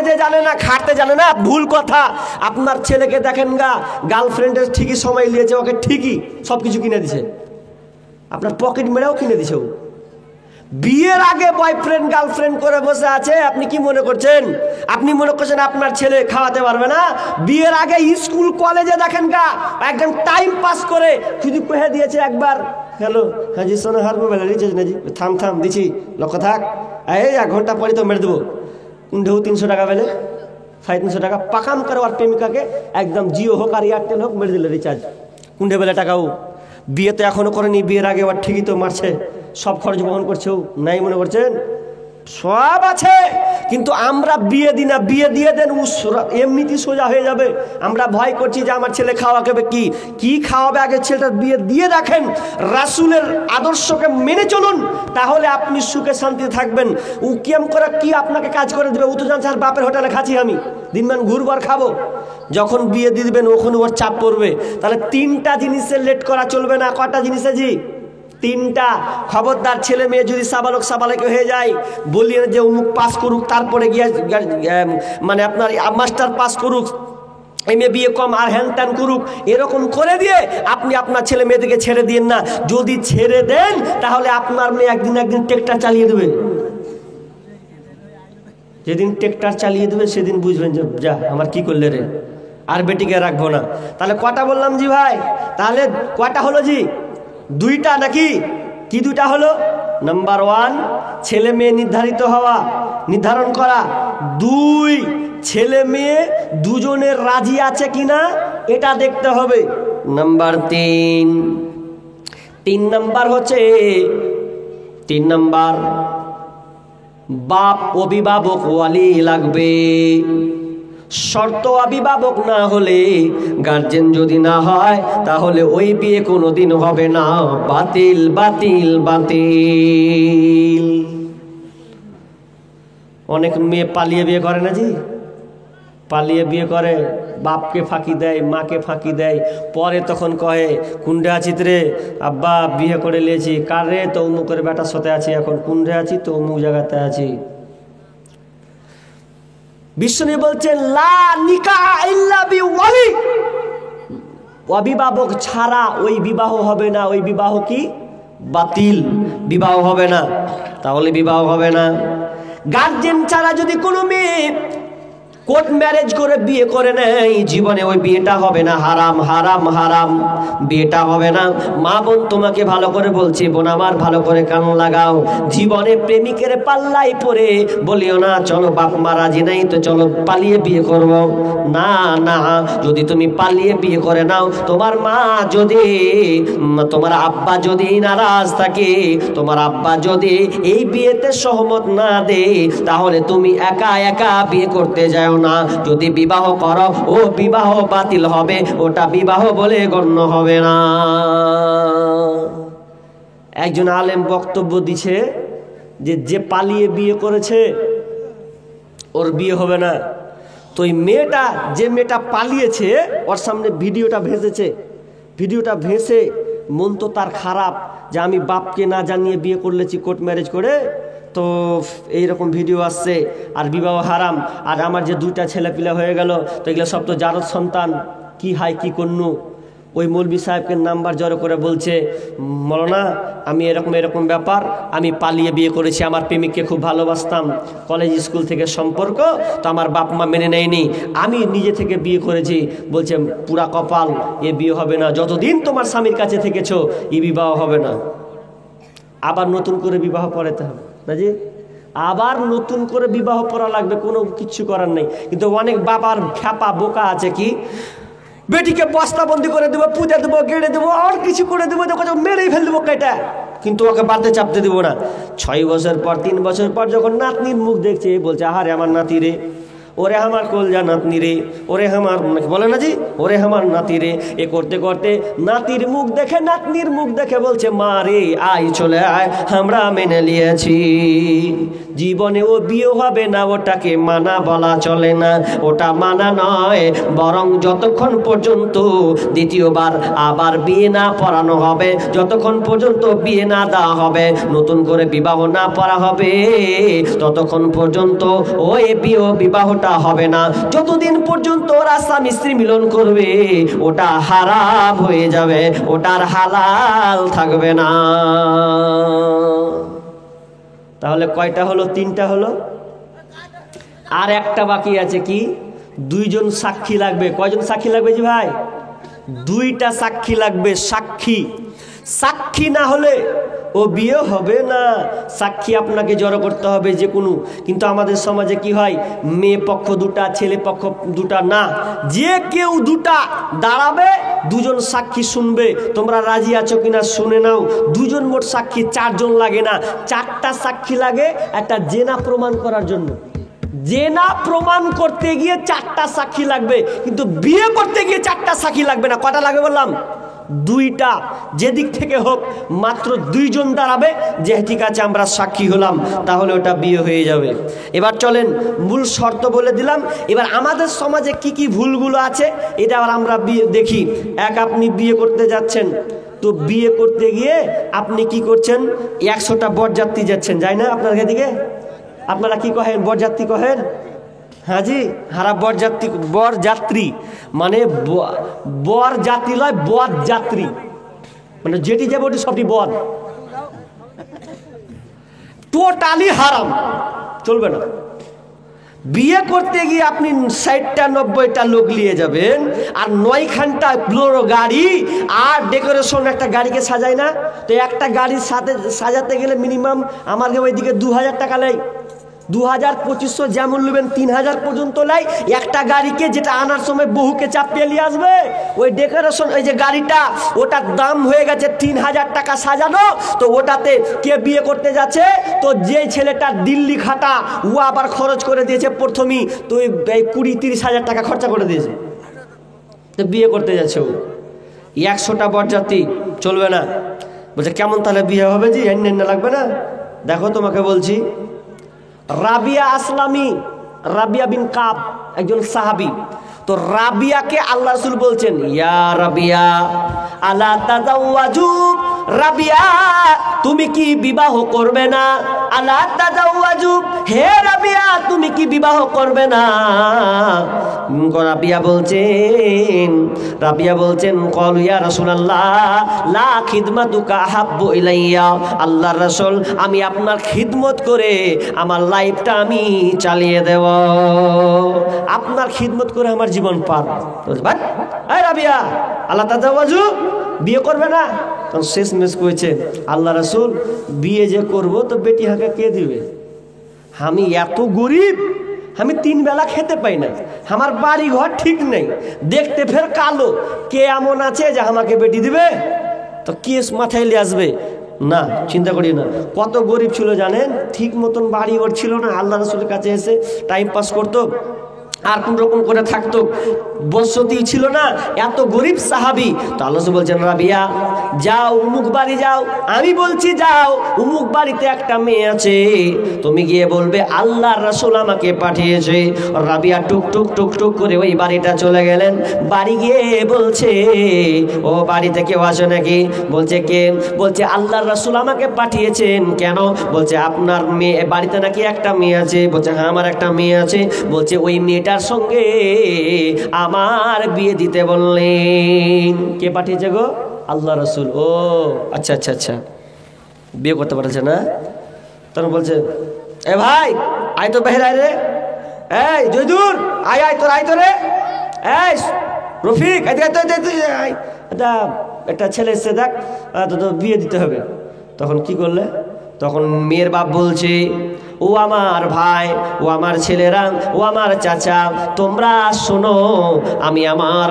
A: জানে না, ভুল কথা। আপনার ছেলেকে দেখেন গা, গার্লফ্রেন্ডের ঠিকই সময় নিয়েছে, ওকে ঠিকই সব কিছু কিনে দিছে, আপনার পকেট মেরেও কিনে দিছে। বিয়ের আগে বয়ফ্রেন্ড গার্লফ্রেন্ড করে বসে আছে, আপনি কি মনে করছেন? আপনি মনে করছেন আপনার ছেলে খাওয়াতে পারবে না? বিয়ের আগে স্কুল কলেজে দেখেন গা, একদম টাইম পাস করে শুধু কহে দিয়েছে একবার, হ্যালো হাজি সোনা হার মোবাইল রিচার্জ নাজি, থাম দিছি, লক্ষ্য থাক, এই 1 ঘন্টা পরে তো মেরে দেবো, ঢেউ 300 টাকা বেলে, 350 টাকা পাকাম করে, আর প্রেমিকাকে একদম জিও হোক আর এয়ারটেল হোক মেরে দিলে রিচার্জ, কুন্ডে বেলে টাকাও। বিয়ে তো এখনো করেনি, বিয়ের আগে আবার ঠিকই তো মারছে, সব খরচ বহন করছেও, নাই মনে করছেন? সব আছে, কিন্তু আমরা বিয়ে দিই না, বিয়ে দিয়ে দেন এমনিতেই সোজা হয়ে যাবে। আমরা ভয় করছি যে আমার ছেলে খাওয়াবে, কি খাওয়াবে, আগে ছেলেটার বিয়ে দিয়ে রাখেন, রাসূলের আদর্শকে মেনে চলুন, তাহলে আপনি সুখে শান্তিতে থাকবেন। ও কেম করে কি আপনাকে কাজ করে দেবে? ও তো জানছে আর বাপের হোটেলে খাচ্ছি আমি, দিনমান ঘুরবার খাবো। যখন বিয়ে দিয়ে দিবেন ওখানে ওর চাপ পড়বে। তাহলে 3টা জিনিসের লেট করা চলবে না। কটা জিনিসে জি? 3টা। খবরদার, ছেলে মেয়ে যদি সাবালক সাবালক হয়ে যায়, বলিয়ে যে অমুক পাস করুক, তারপরে গিয়ে মানে আপনার মাস্টার পাস করুক, এমএ বিএ কম আর হ্যান ত্যান করুক, এরকম করে দিয়ে আপনি আপনার ছেলে মেয়েদেরকে ছেড়ে দিন না। যদি ছেড়ে দেন তাহলে আপনার মেয়ে একদিন ট্রেক্টর চালিয়ে দেবে। যেদিন ট্রেক্টর চালিয়ে দেবে সেদিন বুঝবেন যে যা আমার কি করলে রে, আর বেটিকে রাখবো না। তাহলে কটা বললাম জি ভাই? তাহলে কটা হলো জি? 2টা নাকি? কি 2টা হলো? নাম্বার 1 ছেলে মেয়ে নির্ধারণ করা। 2 ছেলে মেয়ে দুজনের রাজি আছে কিনা এটা দেখতে হবে। নাম্বার 3 নাম্বার হচ্ছে 3 নাম্বার বাপ অভিভাবক ওয়ালি লাগবে। শর্ত অভিভাবক না হলে, গার্জেন যদি না হয়, তাহলে ওই বিয়ে কোনোদিন হবে না। বাতিল বাতিল বাতিল। অনেক মেয়ে পালিয়ে বিয়ে করে না জি, পালিয়ে বিয়ে করে, বাপকে ফাঁকি দেয়, মাকে ফাঁকি দেয়, পরে তখন কহে কুন্ডে আছিত রে আব্বা, বিয়ে করে নিয়েছি। কার রে? তো অমুকের বেটার সাথে আছি, এখন কুন্ডে আছি তো অমুক জায়গাতে আছি। বিষ্ণু বলছেন লা নিকাহ ইল্লা বিওয়ালি, অভিভাবক ছাড়া ওই বিবাহ হবে না। ওই বিবাহ কি? বাতিল, বিবাহ হবে না। তাহলে বিবাহ হবে না। গার্জেন ছাড়া যদি কোনো মেয়ে কোর্ট ম্যারেজ করে বিয়ে করে নেয়, জীবনে ওই বিয়েটা হবে না। হারাম হারাম হারাম, বিয়েটা হবে না। মা বোন তোমাকে ভালো করে বলছি, বোন আমার ভালো করে কান লাগাও, জীবনে প্রেমিকের পাল্লাই পড়ে বলিও না চলো বাপ মা রাজি নাই তো চলো পালিয়ে বিয়ে করব। না না, যদি তুমি পালিয়ে বিয়ে করে নাও, তোমার মা যদি, তোমার আব্বা যদি নারাজ থাকে, তোমার আব্বা যদি এই বিয়েতে সহমত না দে, তাহলে তুমি একা একা বিয়ে করতে যাও না। যদি বিবাহ করো, ও বিবাহ বাতিল হবে, ওটা বিবাহ বলে গণ্য হবে না। একজন আলেম বক্তব্য দিছে যে পালিয়ে বিয়ে করেছে ওর বিয়ে হবে না। তো ওই মেয়েটা, যে মেয়েটা পালিয়েছে, ওর সামনে ভিডিওটা ভেসেছে। ভিডিওটা ভেসে মন তো তার খারাপ যে আমি বাপকে না জানিয়ে বিয়ে করলেছি কোর্ট ম্যারেজ করে, তো এইরকম ভিডিও আসছে আর বিবাহ হারাম, আর আমার যে 2টা ছেলেপিলা হয়ে গেল, তো এগুলো সব তো জারদ সন্তান, কি হাই কি করনু। ওই মৌলবি সাহেবকে নাম্বার জড়ো করে বলছে, মৌলানা আমি এরকম ব্যাপার, আমি পালিয়ে বিয়ে করেছি, আমার প্রেমিককে খুব ভালোবাসতাম, কলেজ স্কুল থেকে সম্পর্ক, তো আমার বাপ মা মেনে নেয়নি, আমি নিজে থেকে বিয়ে করেছি। বলছে পুরা কপাল, এ বিয়ে হবে না, যতদিন তোমার স্বামীর কাছে থেকেছো এ বিবাহ হবে না, আবার নতুন করে বিবাহ পড়াতে হবে না জি, আবার নতুন করে বিবাহ পড়া লাগবে, কোনো কিছু করার নেই। কিন্তু অনেক বাবার খ্যাপা বোকা আছে কি, বেটিকে বস্তাবন্দি করে দেবো, পুজো দেবো, গেড়ে দেবো, আর কিছু করে দেবো, দেখো মেরেই ফেল দেবো কেটা, কিন্তু ওকে বাড়তে চাপতে দেবো না। 6 বছর পর 3 বছর পর যখন নাতনির মুখ দেখছে, বলছে আহারে আমার নাতি রে, ওরে আমার কলজা নাতনি রে, ওরে আমার বলে না জি, ওরে আমার নাতি রে, এ করতে করতে নাতির মুখ দেখে নাতনির মুখ দেখে বলছে মা রে আয় চলে আয়, আমরা মেনে নিয়েছি, জীবনে ও বিয়ে হবে না, ওটাকে মানা বলা চলে না, ওটা মানা নয়, বরং যতক্ষণ পর্যন্ত দ্বিতীয়বার আবার বিয়ে না পড়ানো হবে, যতক্ষণ পর্যন্ত বিয়ে না দেওয়া হবে, নতুন করে বিবাহ না পড়া হবে, ততক্ষণ পর্যন্ত ওই বিবাহটা হবে না। যতদিন পর্যন্ত ওরা স্বামী স্ত্রী মিলন করবে ওটা হারাম হয়ে যাবে, ওটার হালাল থাকবে না। তাহলে কয়টা হলো? 3টা হলো, আর একটা বাকি আছে কি? 2 জন সাক্ষী লাগবে। কয়জন সাক্ষী লাগবে জি ভাই? 2টা সাক্ষী লাগবে। সাক্ষী না হলে ও বিয়ে হবে না। সাক্ষী আপনাকে জড়ো করতে হবে যে কোনো। কিন্তু আমাদের সমাজে কি হয়, মেয়ে পক্ষ 2টা ছেলে পক্ষ 2টা না, যে কেউ 2টা দাঁড়াবে, 2 জন সাক্ষী শুনবে। তোমরা রাজি আছো কিনা শুনে নাও। 2 জন মোট সাক্ষী, 4 জন লাগে না, 4টা সাক্ষী লাগে একটা জেনা প্রমাণ করার জন্য। জেনা প্রমাণ করতে গিয়ে 4টা সাক্ষী লাগবে, কিন্তু বিয়ে করতে গিয়ে 4টা সাক্ষী লাগবে না। কটা লাগবে বললাম? 2টা। যেদিক থেকে হোক মাত্র 2 জন দাঁড়াবে, যে ঠিক আছে আমরা সাক্ষী হলাম, তাহলে ওটা বিয়ে হয়ে যাবে। এবার চলেন মূল শর্ত বলে দিলাম। এবার আমাদের সমাজে কি কি ভুলগুলো আছে এটা আবার আমরা দেখি। আপনি বিয়ে করতে যাচ্ছেন, তো বিয়ে করতে গিয়ে আপনি কি করছেন? 100টা বরযাত্রী যাচ্ছেন, যাই না আপনার এদিকে? আপনারা কি কহেন? বরযাত্রী কহেন? হ্যাঁ জি, হারা বরযাত্রী মানে বরযাত্রী নয়, বরযাত্রী মানে যেটি যাবে ওটি সবটি বর, টোটালি হারাম, চলবে না। বিয়ে করতে গিয়ে আপনি 60টা 90টা লোক নিয়ে যাবেন, আর 9খানটা ব্লোরো গাড়ি আর ডেকোরেশন। একটা গাড়িকে সাজায় না, তো একটা গাড়ির সাথে সাজাতে গেলে মিনিমাম আমার ওইদিকে 2000 টাকা নেয়, 2000-2500 যেমন নেবেন 3000 পর্যন্ত লাই। একটা গাড়িকে যেটা আনার সময় বহুকে চাপিয়ে নিয়ে আসবে, ওই ডেকোরেশন ওই যে গাড়িটা, ওটার দাম হয়ে গেছে 3000 টাকা সাজানো। তো ওটাতে কে বিয়ে করতে যাচ্ছে, তো যে ছেলেটা দিল্লি খাটা ও আবার খরচ করে দিয়েছে প্রথমেই, তো এই 20-30 হাজার টাকা খরচা করে দিয়েছে, তো বিয়ে করতে যাচ্ছে ও। 100টা বরযাত্রী চলবে না। বলছে কেমন তাহলে বিয়ে হবে জি? এন্না লাগবে না। দেখো তোমাকে বলছি, রাবিয়া আসলামী, রাবিয়া বিন কাব একজন সাহাবী। তো রাবিয়াকে আল্লাহ রাসূল বলছেন, ইয়া রাবিয়া আলা তাজাওয়াজু, রাবিয়া তুমি কি বিবাহ করবে না? আলা তাজাওয়াজু, হে রাবিয়া তুমি কি বিবাহ করবে না? রাবিয়া বলছেন ক্বালু ইয়া রাসূলুল্লাহ লা খিদমাতুকা হাব্বু ইলাইয়া, আল্লাহর রাসূল আমি আপনার খিদমত করে আমার লাইফটা আমি চালিয়ে দেব, আপনার খিদমত করে আমার জীবন পার। ভাই এই রাবিয়া আলা তাজাওয়াজু, বিয়ে করবে না? তখন শেষ মেশ করেছে, আল্লাহ রাসূল বিয়ে যে করব তো বেটি হাঁকে কে দিবে? আমি এত গরিব, আমি 3 বেলা খেতে পাই না, আমার বাড়ি ঘর ঠিক নেই, দেখতে ফের কালো, কে এমন আছে যে আমাকে বেটি দিবে? তো কেস মাথায় নিয়ে আসবে না, চিন্তা করি না। কত গরিব ছিল জানেন, ঠিক মতন বাড়ি ঘর ছিল না, আল্লাহ রাসূলের কাছে এসে টাইম পাস করতো। আর কোন রকম করে থাকতো, বসতি ছিল না, এত গরিব সাহাবী। তো আল্লাহ বলছেন রাবিয়া যাও উমুক বাড়ি যাও, আমি বলছি যাও উমুক বাড়িতে একটা মেয়ে আছে, তুমি গিয়ে বলবে আল্লাহর রাসূল আমাকে পাঠিয়েছে। রাবিয়া টুক টুক টুক টুক করে ওই বাড়িটা চলে গেলেন। বাড়ি গিয়ে বলছে ও বাড়িতে কেউ আসে নাকি? বলছে কে? বলছে আল্লাহর রাসূল আমাকে পাঠিয়েছেন। কেন? বলছে আপনার মেয়ে বাড়িতে নাকি একটা মেয়ে আছে। বলছে হ্যাঁ আমার একটা মেয়ে আছে। বলছে ওই মেয়েটার সঙ্গে আমার বিয়ে দিতে বললেন। কে পাঠিয়েছে গো? আল্লাহ রাসূল। ও আচ্ছা আচ্ছা আচ্ছা, বিয়ে করতে পারছে না। তখন বলছে এ ভাই আয় তো বের আয় রে, এই জয়দুর আয় আয় তোর, আয় তো রে, এই রফিক আয়, একটা ছেলে এসছে দেখ, তো বিয়ে দিতে হবে। তখন কি করলে? তখন মেয়ের বাপ বলছে ও আমার ভাই, ও আমার ছেলেরা, ও আমার চাচা, তোমরা শোনো, আমি আমার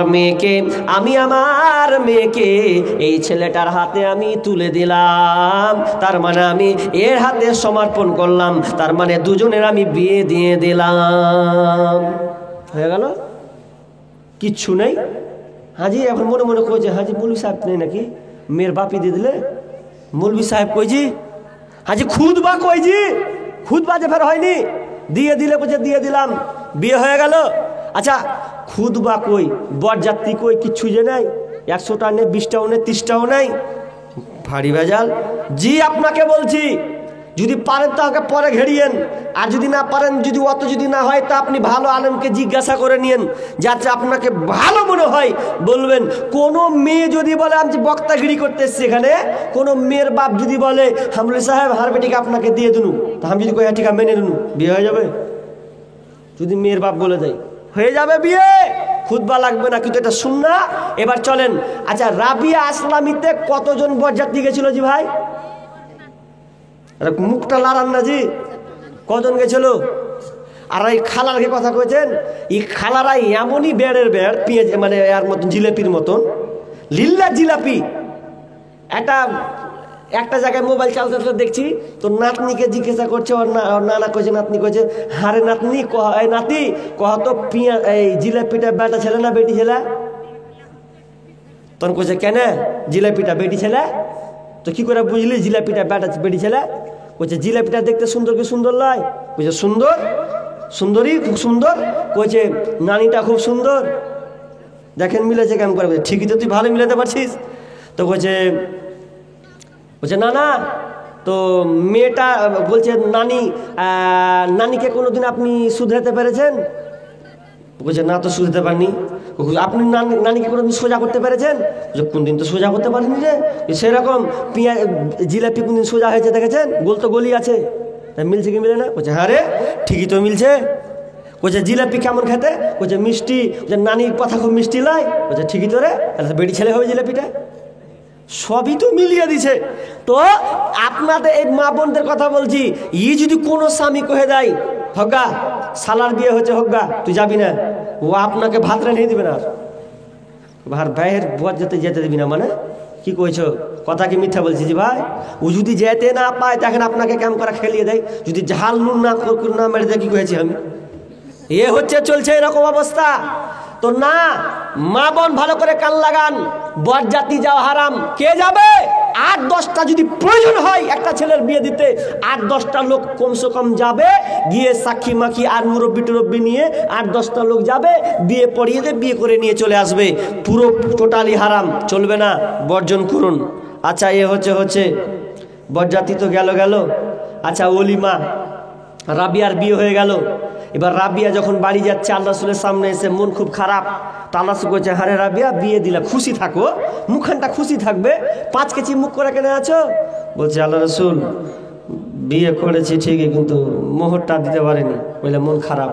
A: মেয়েকে এই ছেলেটার হাতে আমি তুলে দিলাম, তার মানে আমি এর হাতে সমর্পণ করলাম, তার মানে দুজনের আমি বিয়ে দিয়ে দিলাম। হয়ে গেল, কিচ্ছু নেই। হাজি এখন মনে মনে কইছে হাজি মৌলভী সাহেব নেই নাকি, মেয়ের বাপি দিয়ে দিলে। মৌলভী সাহেব কইছি, হাজি খুদবা কইছি, খুদবা যে ফের হয়নি, দিয়ে দিলে বলছে দিয়ে দিলাম, বিয়ে হয়ে গেল। আচ্ছা খুদবা কই, বরযাত্রী কই, কিচ্ছু যে নাই, 100টা নেই, 20টাও নেই, 30টাও নেই, ভারী ভেজাল। জি আপনাকে বলছি, যদি পারেন তো আমাকে পরে ঘেরিয়েন, আর যদি না পারেন, যদি অত যদি না হয় তা আপনি ভালো আলেমকে জিজ্ঞাসা করে নিয়েন, যাতে আপনাকে ভালো মনে হয় বলবেন। কোনো মেয়ে যদি বলে আমি বক্তাগিরি করতে এসছি এখানে, কোনো মেয়ের বাপ যদি বলে হামলে সাহেব হার বেটিকে আপনাকে দিয়ে দিনু, তা আমি যদি কই ঠিক মেনে নিনু, বিয়ে হয়ে যাবে? যদি মেয়ের বাপ বলে দেয় হয়ে যাবে বিয়ে, খুতবা লাগবে না, কিন্তু এটা সুন্নাহ। এবার চলেন, আচ্ছা রাবিয়া আসলামিতে কতজন বরযাত্রী গেছিল জি ভাই? মুখটা লাড়ান না জি, কজন গেছিল? আর এই খালারকে কথা কয়েছেন, এই খালারা এমনই বেড়ের বেড়, পেঁয়াজ মানে এর মতন জিলেপির মতন, লিল্লা জিলাপি। একটা জায়গায় মোবাইল চালতে দেখছি, তো নাতনিকে জিজ্ঞাসা করছে, ওর নানা কয়েছে, নাতনি কয়েছে হারে নাতনি, এই নাতি কহ তো পেঁয়াজ এই জিলাপিটা বেটা ছেলে না বেটি ছেলে? তখন কয়েছে কেন জিলাপিটা বেটি ছেলে? তো কি করে বুঝলি জিলাপিটা বেটা বেটি ছেলে? কইছে জিলাপিটা দেখতে সুন্দর কি সুন্দর লয়? কইছে সুন্দর, সুন্দরী, খুব সুন্দর। কইছে নানিটা খুব সুন্দর। দেখেন মিলেছে কেমন করে? ঠিকই তো তুই ভালো মিলাতে পারছিস। তো কইছে না না, তো মেয়েটা বলছে নানিকে কোনোদিন আপনি শুধরাতে পেরেছেন? বলছে না তো শুধরাতে পারিনি। আপনি নানিকে কোনোদিন সোজা করতে পেরেছেন? কোনদিন তো সোজা করতে পারিনি রে। সেরকম পেঁয়াজ জিলাপি কোনদিন সোজা হয়েছে দেখেছেন? গোল তো গলি আছে, মিলছে কি মিলে না? বলছে হ্যাঁ রে ঠিকই তো মিলছে। বলছে জিলাপি কেমন খেতে? বলছে মিষ্টি। যে নানির কথা খুব মিষ্টি লাই। বলছে ঠিকই তো রে, বেটি ছেলে হবে জিলাপিটা। সবই তো মিলিয়ে দিছে। তো আপনাদের এই মা বোনদের কথা বলছি, ই যদি কোনো স্বামী কহে দেয় হগ্গা সালার বিয়ে হচ্ছে, হগ্গা তুই যাবি না, ও আপনাকে ভাত রানিয়ে দিবে না, আর ভাইয়ের বর যেতে দিবি না। মানে কি কইছো? কথা কি মিথ্যা বলছি জি ভাই? ও যদি যেতে না পায় দেখেন আপনাকে কেমন করে খেলিয়ে দেয়, যদি ঝাল নুন না মেরে দেয়, কি কয়েছি আমি? এ হচ্ছে চলছে এরকম অবস্থা। তো না, মা বোন ভালো করে কান লাগান, বরযাত্রী যাওয়া হারাম। কে যাবে? 8-10টা যদি প্রয়োজন হয় একটা ছেলের বিয়ে দিতে, 8-10টা লোক কমসে কম যাবে, গিয়ে সাক্ষী মাখি আর মুরব্বি টুরব্বি নিয়ে 8-10টা লোক যাবে, বিয়ে পড়িয়ে দিয়ে বিয়ে করে নিয়ে চলে আসবে। পুরো টোটালি হারাম, চলবে না, বর্জন করুন। আচ্ছা এ হচ্ছে বরযাত্রী তো গেল। আচ্ছা ওলিমা, রাবিয়ার বিয়ে হয়ে গেল। এবার রাবিয়া যখন বাড়ি যাচ্ছে, আল্লাহ রাসূলের সামনে এসে মন খুব খারাপ। তো আল্লাহ রাসূল কইছে হারে রাবিয়া বিয়ে দিলা, খুশি থাকো, মুখখানটা খুশি থাকবে, 5 কেজি মুখ করে কেন আছো? বলছে আল্লাহ রাসূল বিয়ে করেছি ঠিকই, কিন্তু মোহরটা দিতে পারিনি, বলে মন খারাপ।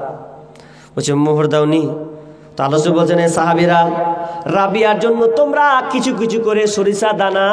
A: বলছে মোহর দাওনি? তো আল্লাহ রাসূল বলছেন এ সাহাবীরা রাবিয়ার জন্য তোমরা কিছু কিছু করে সরিষা দানা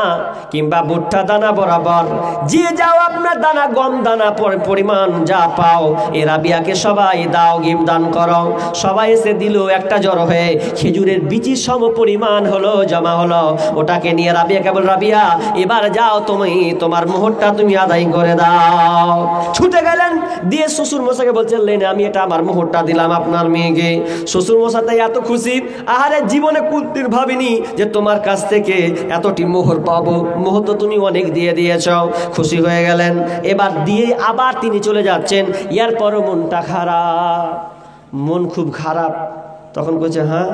A: কিংবা ভুট্টা দানা বরাবর যে যাও আপনার দানা গম দানা পরিমাণ যা পাও এ রাবিয়াকে সবাই দাও, গিফট দান করো। সবাই এসে দিল, একটা জড়ো হয়ে খেজুরের বিচি সম পরিমাণ হলো, জমা হলো। ওটাকে নিয়ে রাবিয়া কেবল, রাবিয়া এবার যাও তুমি তোমার মোহরটা তুমি আদায় করে দাও। ছুটে গেলেন, দিয়ে শ্বশুর মশাইকে বলছেন লেন আমি এটা আমার মোহরটা দিলাম আপনার মেয়েকে। শ্বশুর মশাই এত খুশি, আহারে জীবনে কুলতির ভাবিনি যে তোমার কাছ থেকে এতটি মোহর পাবো, মোহর তো তুমি অনেক দিয়ে দিয়েছ। খুশি হয়ে গেলেন, এবার দিয়ে আবার তিনি চলে যাচ্ছেন। এরপরও মনটা খারাপ, মন খুব খারাপ। তখন বলছে হ্যাঁ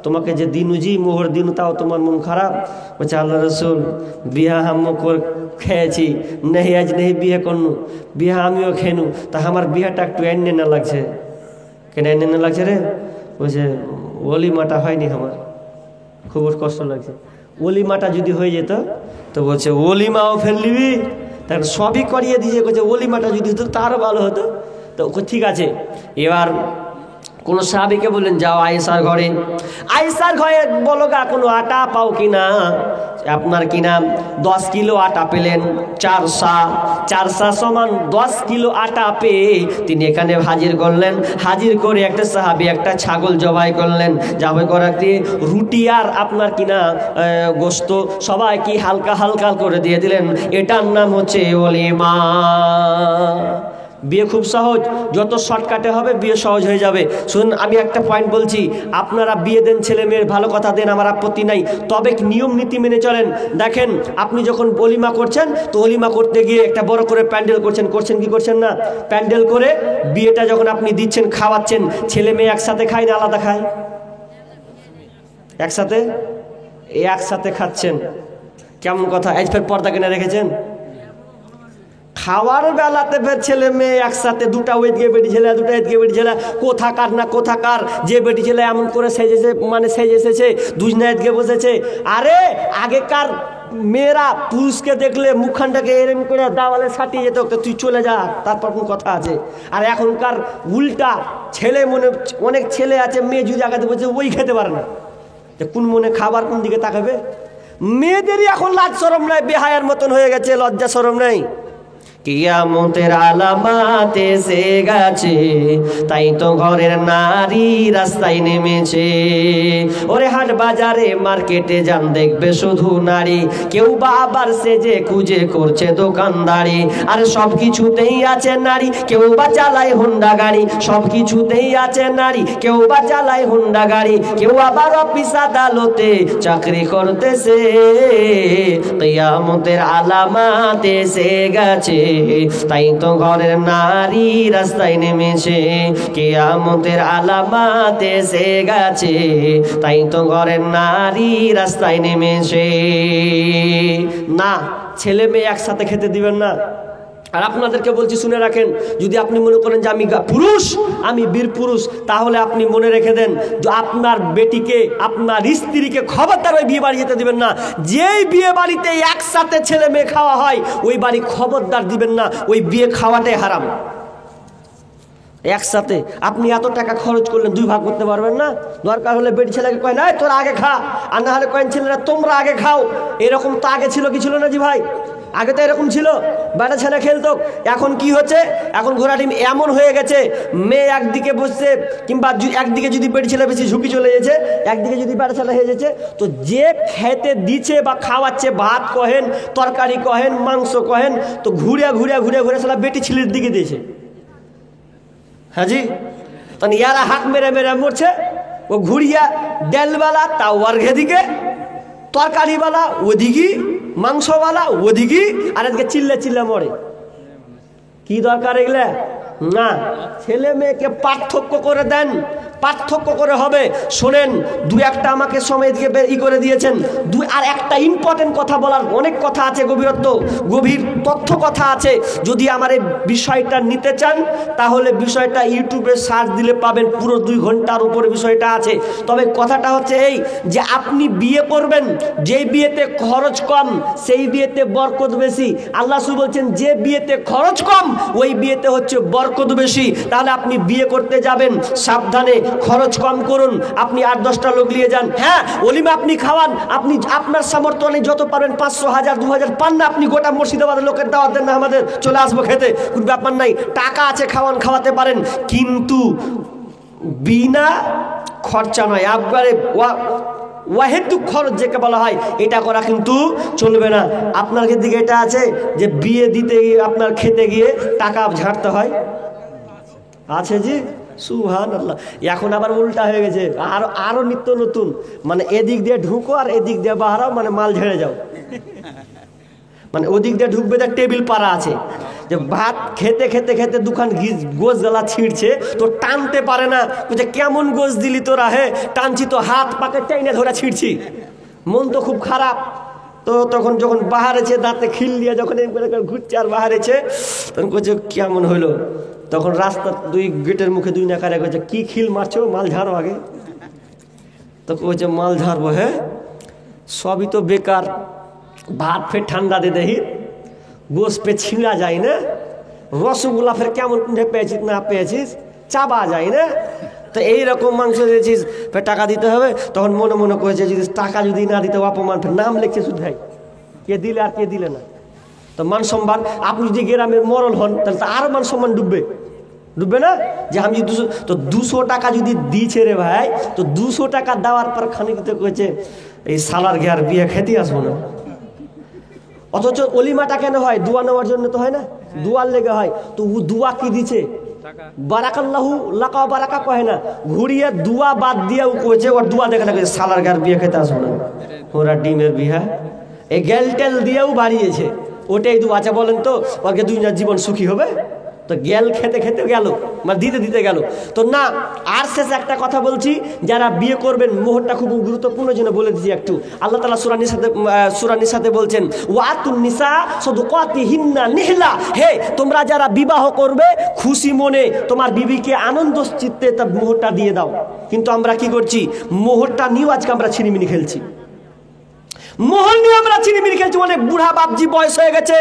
A: তোমাকে যে দিনুজি মোহর দিনু তাও তোমার মন খারাপ? বলছে আল্লাহ রসুল বিয়া হাম খেয়েছি নেই, আজ নেই বিয়ে করনু, বিয়া আমিও খেনু, তা আমার বিয়াটা একটু এনে না লাগছে। কেন এনে না লাগছে রে? বলছে ওলিমাটা হয়নি, আমার খুব কষ্ট লাগছে। ওলিমাটা যদি হয়ে যেত তো বলছে ওলিমাও ফেললিবি, তার সবই করিয়ে দিয়েছে। বলছে ওলিমাটা যদি হতো তারও ভালো হতো। তো ঠিক আছে, এবার কোন সাহাবীকে বললেন যাও আয়েশার ঘরে, আয়েশার ঘরে বলো গা কোনো আটা পাও কিনা। আপনার কিনা 10 কিলো আটা পেলেন, 4 সা সমান 10 কিলো আটা পেয়ে তিনি এখানে হাজির করলেন। হাজির করে একটা সাহাবী একটা ছাগল জবাই করলেন, জবাই করাতে রুটি আর আপনার কিনা গোশত সবাইকে হালকা হালকা করে দিয়ে দিলেন। এটার নাম হচ্ছে ওলিমা। বিয়ে খুব সহজ, যত শর্টকাটে হবে বিয়ে সহজ হয়ে যাবে। শুনুন আমি একটা পয়েন্ট বলছি, আপনারা বিয়ে দেন, ছেলে মেয়ের ভালো কথা দেন, আমার আপত্তি নাই, তবে নিয়ম নীতি মেনে চলেন। দেখেন আপনি যখন অলিমা করছেন তো অলিমা করতে গিয়ে একটা বড় করে প্যান্ডেল করছেন কি করছেন না? প্যান্ডেল করে বিয়েটা যখন আপনি দিচ্ছেন, খাওয়াচ্ছেন, ছেলে মেয়ে একসাথে খায় না আলাদা খায়? একসাথে, একসাথে খাচ্ছেন। কেমন কথা, আজ ফের পর্দা কিনে রেখেছেন। খাওয়ার বেলাতে ফের ছেলে মেয়ে একসাথে, দুটা ওয়েট গিয়ে বেটি ছেলে, দুটা এদিকে বেটি ছেলে, কোথাকার না কোথাকার যে বেটি ছেলে এমন করে সেজেছে, মানে সেজে এসেছে, দুজনা এদিকে বসেছে। আরে আগেকার মেয়েরা পুরুষকে দেখলে মুখখানটাকে এরম করে দাওয়ালে সাটিয়ে যেত, তুই চলে যা, তারপর কোন কথা আছে। আর এখনকার উল্টা, ছেলে মনে অনেক ছেলে আছে মেয়ে যদি আগাতে বলছে ওই খেতে পারে না, কোন মনে খাবার কোন দিকে তাকাবে? মেয়েদেরই এখন লাজ শরম নাই, বেহায়ার মতন হয়ে গেছে, লজ্জা শরম নাই। কিয়ামতের আলামাত এসে গেছে, তাই তো ঘরের নারী রাস্তায় নেমেছে। ওরে হাট বাজারে মার্কেটে যান, দেখবে শুধু নারী, কেউ বা আবার সেজে খুঁজে করছে দোকানদারি। আর সব কিছুতেই আছে নারী, কেউ বা চালায় হোন্ডা গাড়ি, সব কিছুতেই আছে নারী, কেউ বা চালায় হোন্ডা গাড়ি, কেউ আবার অফিস আদালতে চাকরি করতেছে। কিয়ামতের আলামাত এসে গেছে, তাই তো ঘরের নারী রাস্তায় নেমেছে। কিয়ামতের আলামাত এসে গেছে, তাই তো ঘরের নারী রাস্তায় নেমেছে। না, ছেলে মেয়ে একসাথে খেতে দিবেন না। আর আপনাদেরকে বলছি শুনে রাখেন, যদি আপনি মনে করেন যে আমি পুরুষ, আমি বীর পুরুষ, তাহলে আপনি মনে রেখে দেন যে আপনার বেটিকে, আপনার স্ত্রীকে খবরদার ওই বিয়ে বাড়ি যেতে দিবেন না। যেই বিয়ে বাড়িতে একসাথে ছেলে মেয়ে খাওয়া হয় ওই বাড়ি খবরদার দিবেন না, ওই বিয়ে খাওয়াটাই হারাম। একসাথে আপনি এত টাকা খরচ করলেন, দুই ভাগ করতে পারবেন না? দরকার হলে বেটি ছেলেকে কয় না তোরা আগে খা, আর না হলে কয়েন ছেলেরা তোমরা আগে খাও। এরকম তো আগে ছিল কি ছিল না জি ভাই? আগে তো এরকম ছিল, বেটা ছেলে খেলতো। এখন কি হচ্ছে, এখন ঘোড়া টিম এমন হয়ে গেছে, মেয়ে একদিকে বসছে, কিংবা একদিকে যদি বেটি ছেলে বেশি ঝুঁকি চলে গেছে, একদিকে যদি বেটা ছেলে হয়ে যাচ্ছে, তো যে খেতে দিচ্ছে বা খাওয়াচ্ছে, ভাত কহেন, তরকারি কহেন, মাংস কহেন, তো ঘুরে ঘুরে ঘুরে ঘুরে সেটা বেটি ছেলের দিকে দিয়েছে। হ্যাঁ জি, তখন ইয়ারা হাত মেরে মেরে মরছে। ও ঘুরিয়া ডালবালা তাও অর্ঘে দিকে, তরকারিওয়ালা ওদিকে, মাংসওয়ালা ওদিকে, আর এদিকে চিল্লা চিল্লা মরে। কি দরকার এগুলা? না, ছেলে মেয়েকে পার্থক্য করে দেন, পার্থক্য করে হবে। শোনেন, দু একটা আমাকে সময় দিকে ই করে দিয়েছেন, আর একটা ইম্পর্টেন্ট কথা বলার, অনেক কথা আছে, গভীর তথ্য কথা আছে। যদি আমার এই বিষয়টা নিতে চান তাহলে বিষয়টা ইউটিউবে সার্চ দিলে পাবেন, পুরো 2 ঘন্টার উপরে বিষয়টা আছে। তবে কথাটা হচ্ছে এই যে আপনি বিয়ে করবেন, যেই বিয়েতে খরচ কম সেই বিয়েতে বরকত বেশি। আল্লাহ রাসূল বলছেন যে বিয়েতে খরচ কম ওই বিয়েতে হচ্ছে বরকত বেশি। তাহলে আপনি বিয়ে করতে যাবেন, সাবধানে খরচ কম করুন, আপনি 8-10টা লোক নিয়ে যান। হ্যাঁ, অলিমা আপনি খাওয়ান, আপনি আপনার সামর্থ্য নেই, যত পারেন 500, 1000, 2000 পান না, আপনি গোটা মুর্শিদাবাদের লোকের দাওয়াত দেন না, আমাদের চলে আসবো খেতে, কোনো ব্যাপার নাই। টাকা আছে, খাওয়ান, খাওয়াতে পারেন, কিন্তু বিনা খরচা নয়, একবারে ওয়াহেদুক খরচ যেকে বলা হয়, এটা করা কিন্তু চলবে না। আপনার দিকে এটা আছে যে বিয়ে দিতে গিয়ে আপনার খেতে গিয়ে টাকা ঝাড়তে হয়, আছে জি, সুবহানাল্লাহ। এখন আবার উল্টা হয়ে গেছে, আরো নিত্য নতুন, মানে এদিক দিয়ে ঢুকো আর এদিক দিয়ে বাহারাও, মানে মাল ঝেড়ে যাও, মানে ওদিক দিয়ে ঢুকবে, তার টেবিল পাড়া আছে, যে ভাত খেতে খেতে খেতে দুখান গোস গলা ছিঁড়ছে, তো টানতে পারে না, বলছে কেমন গোস দিলি তোরা, হে টানছি তো হাত পাকে টেনে ধরে ছিঁড়ছি, মন তো খুব খারাপ। তো তখন যখন বাহারেছে, দাঁতে খিল দিয়ে যখন ঘুরছে আর বাহারেছে, তখন বলছে কেমন হইলো, তখন রাস্তা দুই গেটের মুখে দুই নাকারে কইছে কি খিল মারছো, মাল ঝাড়ো আগে। তখন বলছে মাল ঝাড়বো, হ্যাঁ সবই তো বেকার, ভাত ফের ঠান্ডা দে দেহি, গোস পে ছিঁড়া যায় না, রসগোল্লা ফের কেমন পেয়েছিস না পেয়েছিস, চাবা যায় না, তো এইরকম মাংস দিয়েছিস, ফের টাকা দিতে হবে। তখন মনে মনে করেছে যদি টাকা যদি না দিতে অপমান, ফের নাম লিখছে শুধু, ভাই কে দিলে আর কে দিলে না, তো মান সম্মান। আপনি যদি গ্রামের মরল হন, তাহলে তো আরো মান সম্মান ডুববে, ডুববে না? যে আমি 200 টাকা যদি দিয়েছে রে ভাই, তো 200 টাকা দেওয়ার পর খানিকতে কয়েছে এই সালার ঘের বিয়ে খেতে আসবো না। অথচ অলিমাটা কেন হয়? দোয়া নেওয়ার জন্য তো হয় না, দোয়ার লেগে হয়। তো ও দোয়া কি দিছে? বারাকাল্লাহু লাকা বারাকা কহে না, ঘুরিয়ে দোয়া বাদ দিয়ে ও কয়েছে ওর দোয়া দেখে না, সালার ঘের বিয়ে খেতে আসবো না, ওরা ডিমের বিহা, এই গেল টেল দিয়েও বাড়িয়েছে, ওটাই দোয়া। আচ্ছা বলেন তো ওকে দুনিয়ার জীবন সুখী হবে? তো গেল খেতে খেতে গেল, মানে দিতে দিতে গেল তো না। আর শেষে একটা কথা বলছি, যারা বিয়ে করবেন মোহরটা খুব গুরুত্বপূর্ণ, জন্য বলে দিচ্ছি একটু। আল্লাহ তাআলা সূরা নিসাতে বলছেন ওয়াতুন নিসা সাদকাতিহিন্না নিহলা, হে তোমরা যারা বিবাহ করবে খুশি মনে তোমার বিবিকে আনন্দ চিত্তে তা মোহরটা দিয়ে দাও। কিন্তু আমরা কি করছি? মোহরটা নিয়েও আজকে আমরা ছিনিমিনি খেলছি, মোহর নিয়ে আমরা চিনিমিনি খেলছি। অনেক বুড়া বাপজি বয়স হয়ে গেছে,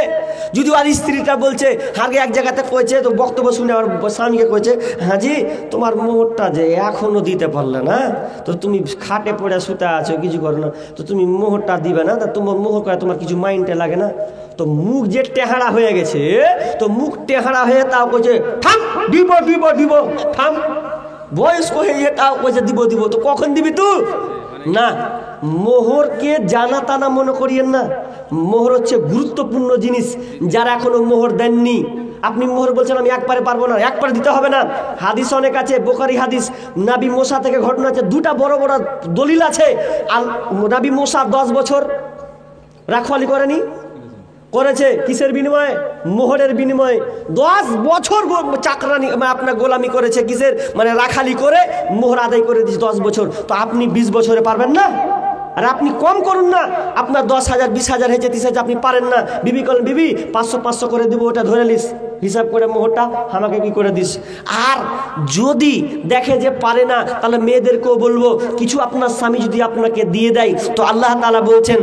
A: যদি আর স্ত্রীটা বলছে, আগে এক জায়গাতে কয়েছে, তো বক্তব্য শুনে আমার স্বামীকে কয়েছে, হ্যাঁ জি তোমার মোহরটা যে এখনো দিতে পারলে না, তো তুমি খাটে পড়ে শুতে আছো, কিছু করো না, তো তুমি মোহরটা দিবে না, তা তোমার মোহর করে তোমার কিছু মাইন্ডে লাগে না? তো মুখ যে টেহারা হয়ে গেছে, তো মুখ টেহারা হয়ে তাও কইছে থাম, দিব দিব দিব, থাম, বয়স্ক হয়ে তাও কইছে দিব দিব, তো কখন দিবি তুই? না, মোহরকে জানা তানা মনে করিয়েন না। মোহর হচ্ছে গুরুত্বপূর্ণ জিনিস। যারা এখনো মোহর দেননি, আপনি মোহর বলছেন আমি একবারে পারবো না, একবারে দিতে হবে না। হাদিস অনেক আছে, বুখারী হাদিস, নবী মুসা থেকে ঘটনা আছে, দুটা বড় বড় দলিল আছে। নবী মুসা 10 বছর রাখওয়ালি করেনি, করেছে কিসের বিনিময়ে? মোহরের বিনিময়ে। 10 বছর চাকরানি আপনার গোলামি করেছে, কিসের? মানে রাখালি করে মোহর আদায় করে দিয়েছে 10 বছর। তো আপনি 20 বছরে পারবেন না? আর আপনি কম করুন না, আপনার 10,000 20,000 হয়েছে, 30,000 আপনি পারেন না, বিবি করেন বিবি 500 করে দিব, ওটা ধরে নিস, হিসাব করে মোহরটা আমাকে কি করে দিস। আর যদি দেখে যে পারে না, তাহলে মেয়েদেরকেও বলবো, কিছু আপনার স্বামী যদি আপনাকে দিয়ে দেয়, তো আল্লাহ তাআলা বলছেন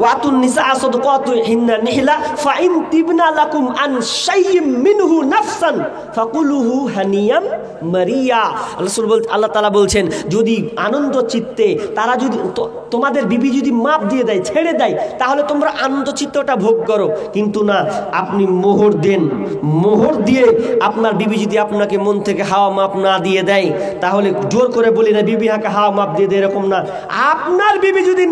A: ওয়াতুন নিসা সাদকাতুহিন্না নিহলা ফাইন তিবনা লাকুম আন শাইইম মিনহু নাফসান ফাকুলুহু হানিয়াম মারিয়া। আল্লাহ তাআলা বলছেন, যদি আনন্দ চিত্তে তারা যদি তোমাদের বিবি যদি মাপ দিয়ে দেয়, ছেড়ে দেয়, তাহলে তোমরা আনন্দ চিত্তটা ভোগ করো। কিন্তু না, আপনি মোহর দেন, মোহর দিয়ে আপনার বিবি যদি আপনাকে মন থেকে হাওয়া মাপ না দিয়ে দেয়, তাহলে জোর করে বলি না বিবি হাকে হাওয়া মাপ দিয়ে দেয়, এরকম না। আপনার বিবি যদি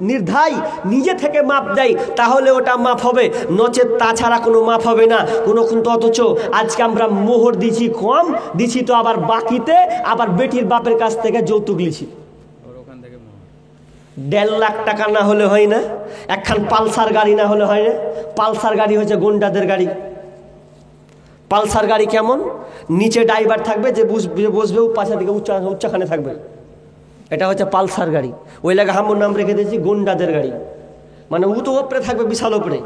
A: নির্ধায় নিজে থেকে মাপ দেয়, তাহলে ওটা মাপ হবে, নচেত তাছাড়া কোনো মাপ হবে না কোনো। কিন্তু অথচ আজকে আমরা মোহর দিছি কম, দিছি তো আবার বাকিতে আবার বেটির বাপের কাছ থেকে যৌতুক লিছি। 1.5 লাখ টাকা না হলে হয় না, একখান পালসার গাড়ি না হলে হয় না। পালসার গাড়ি হচ্ছে গুন্ডাদের গাড়ি। পালসার গাড়ি কেমন? নিচে ড্রাইভার থাকবে, যে বসবে পাশে দিকে উচ্চাখানে থাকবে, এটা হচ্ছে পালসার গাড়ি। ওই লাগে আমার নাম রেখে দিয়েছি গুন্ডাদের গাড়ি। মানে ও তো ওপরে থাকবে, বিশাল ওপরে,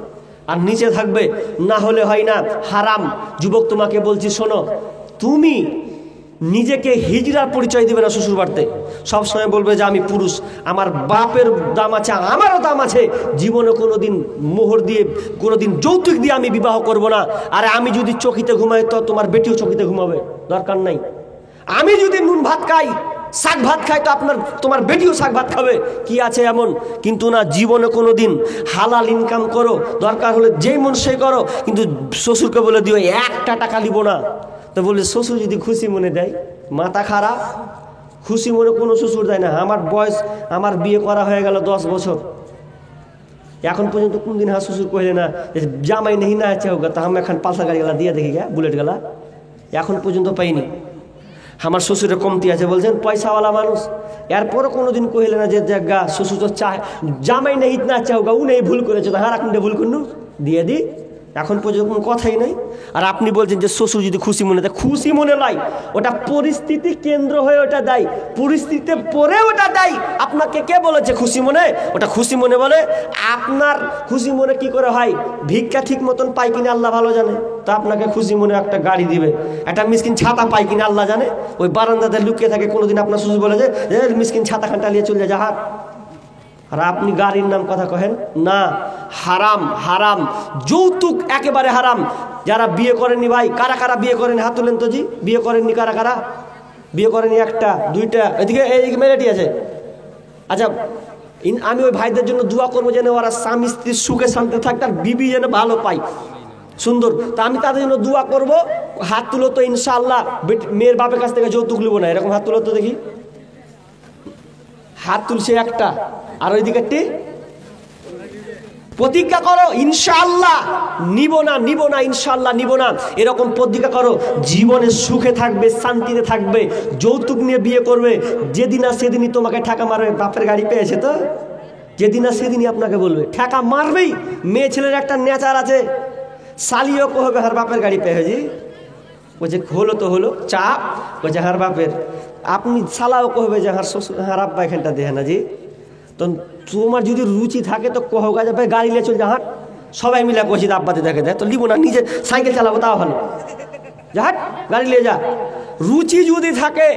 A: আর নিচে থাকবে, না হলে হয় না, হারাম। যুবক তোমাকে বলছি শোনো, তুমি নিজেকে হিজড়ার পরিচয় দিবে না শ্বশুর বাড়িতে। সবসময় বলবে যে আমি পুরুষ, আমার বাপের দাম আছে, আমারও দাম আছে, জীবনে কোনোদিন মোহর দিয়ে, কোনোদিন যৌতুক দিয়ে আমি বিবাহ করব না। আর আমি যদি চকিতে ঘুমাই, তো তোমার বেটিও চকিতে ঘুমাবে, দরকার নাই। আমি যদি নুন ভাত খাই, শাক ভাত খাই, তো তোমার বেটিও শাক ভাত খাবে, কি আছে এমন? কিন্তু না, জীবনে কোনো দিন হালাল ইনকাম করো, দরকার হলে যেই মন সেই করো, কিন্তু শ্বশুরকে বলে দিও 1টা টাকা নিব না। তো বলে শ্বশুর যদি খুশি মনে দেয়, মাথা খারাপ, খুশি মনে কোনো শ্বশুর দেয় না। আমার বিয়ে করা হয়ে গেল 10 বছর, এখন পর্যন্ত কোনদিন শ্বশুর কহিলে না জামাই নেই না আছে হোক, তা আমি এখন পালসার গাড়ি গেলা দিয়ে দেখি গা, বুলেট গেলা, এখন পর্যন্ত পাইনি। আমার শ্বশুরের কমতি আছে বলছেন, পয়সাওয়ালা মানুষ, এরপরও কোনোদিন কহিলে না যে গা শ্বশুর তো চায় জামাই নেই না আছে হোক, উ নেই ভুল করেছে, তো হারা কোনটা ভুল করলু দিয়ে দি, এখন পর্যন্ত কোনো কথাই নেই। আর আপনি বলছেন যে শ্বশুর যদি খুশি মনে দেয়, খুশি মনে নয়, ওটা পরিস্থিতি কেন্দ্র হয়ে ওটা দেয়, পরিস্থিতিতে পরে ওটা দেয়। আপনাকে কে বলেছে খুশি মনে? ওটা খুশি মনে বলে। আপনার খুশি মনে কি করে হয়? ভিক্ষা ঠিক মতন পাই কিনা আল্লাহ ভালো জানে, তা আপনাকে খুশি মনে একটা গাড়ি দিবে, একটা মিসকিন ছাতা পাই কিনা আল্লাহ জানে, ওই বারান্দাতে লুকিয়ে থাকে, কোনোদিন আপনার শ্বশুর বলে যে মিসকিন ছাতা খানটা নিয়ে চলে যায় হাট, আর আপনি গাড়ির নাম কথা কহেন না। হারাম, হারাম, যৌতুক একেবারে হারাম। যারা বিয়ে করেননি ভাই, কারা কারা বিয়ে করেন হাত তুলেন তো জি। বিয়ে করেননি কারা কারা? বিয়ে করেনি 1টা 2টা, এদিকে মেয়েটি আছে। আচ্ছা, আমি ওই ভাইদের জন্য দোয়া করবো যেন ওরা স্বামী স্ত্রীর সুখে শান্তি থাকতে, আর বিবি যেন ভালো পাই, সুন্দর। তা আমি তাদের জন্য দোয়া করব। হাত তুলো তো ইনশাআল্লাহ, মেয়ের বাপের কাছ থেকে যৌতুক নিব না, এরকম হাত তুলো তো দেখি। হাত তুলছে একটা, আর ওই দিকে প্রতিজ্ঞা করো ইনশাআল্লাহ নিব না, নিব না, ইনশাআল্লাহ নিব না, এরকম প্রতিজ্ঞা করো। জীবনে সুখে থাকবে, শান্তিতে থাকবে, যৌতুক নিয়ে বিয়ে করবে, যেদিন না সেদিনই তোমাকে ঠাকা মারবে। বাপের গাড়ি পেয়েছে তো যেদিন না সেদিনই আপনাকে বলবে, ঠাকা মারবেই। মেয়ে ছেলের একটা নেচার আছে, শালিও কহবে হার বাপের গাড়ি পেয়েছি, বলছে হলো তো হলো চাপ, বলছে হার বাপের। আপনি শালাও কহবে যে হার শ্বশুর হার আব্বা এখানটা দেখে না জি। তো তোমার যদি রুচি থাকে তো কহ গা যাবে, গাড়ি নিয়ে চল যা, হাট সবাই মিলে কছি আব্বাতে দেখে দেয়, তো লিবো না, নিজে সাইকেল চালাবো তাও ভালো, যা হাট গাড়ি নিয়ে যা। রুচি যদি থাকে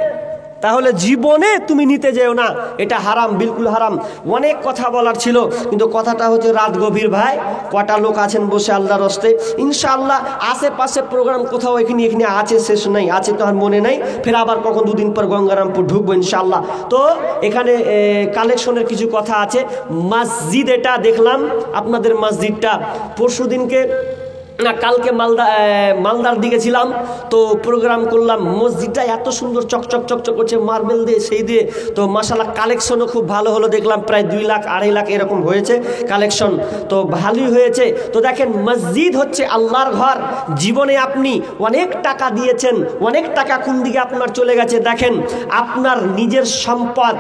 A: তাহলে জীবনে তুমি নিতে যেও না, এটা হারাম, বিলকুল হারাম। অনেক কথা বলার ছিল, কিন্তু কথাটা হচ্ছে রাত গভীর ভাই, কটা লোক আছেন বসে আল্লাহর হস্তে। ইনশাআল্লাহ আশেপাশে প্রোগ্রাম কোথাও এখানে আছে, শেষ নাই, আছে তো আর মনে নাই। ফের আবার কখন 2 দিন পর গঙ্গারামপুর ঢুকবো ইনশাআল্লাহ। তো এখানে কালেকশনের কিছু কথা আছে। মসজিদ এটা দেখলাম, আপনাদের মসজিদটা পরশু দিনকে না কালকে মালদার দিকে ছিলাম, তো প্রোগ্রাম করলাম। মসজিদটা এত সুন্দর চকচক চকচক করছে, মার্বেল দিয়ে সেই দিয়ে। তো মাশাআল্লাহ কালেকশনও খুব ভালো হলো, দেখলাম প্রায় 2 লাখ 2.5 লাখ এরকম হয়েছে কালেকশন, তো ভালোই হয়েছে। তো দেখেন, মসজিদ হচ্ছে আল্লাহর ঘর। জীবনে আপনি অনেক টাকা দিয়েছেন, অনেক টাকা কোন দিকে আপনার চলে গেছে, দেখেন আপনার নিজের সম্পদ।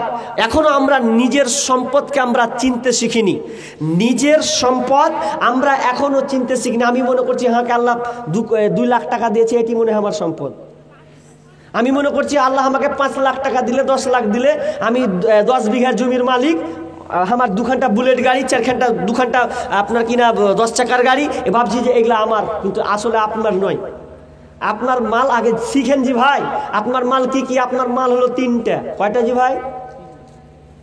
A: এখনো আমরা নিজের সম্পদকে আমরা চিনতে শিখিনি, নিজের সম্পদ আমরা এখনো চিনতে শিখিনি। আমি মনে করছি হ্যাঁ আল্লাহ 2 লাখ টাকা দিয়েছে, এটি মনে হয় আমার সম্পদ। আমি মনে করছি আল্লাহ আমাকে 5 লাখ টাকা দিলে, 10 লাখ দিলে, আমি 10 বিঘা জমির মালিক, আমার 2 ঘন্টা বুলেট গাড়ি, 4 ঘন্টা 2 ঘন্টা আপনার কিনা 10 চাকার গাড়ি, এ ভাবছি যে এগুলা আমার, কিন্তু আসলে আপনার নয়। আপনার মাল আগে শিখেন জি ভাই, আপনার মাল কি কি? আপনার মাল হলো 3টা। কয়টা জি ভাই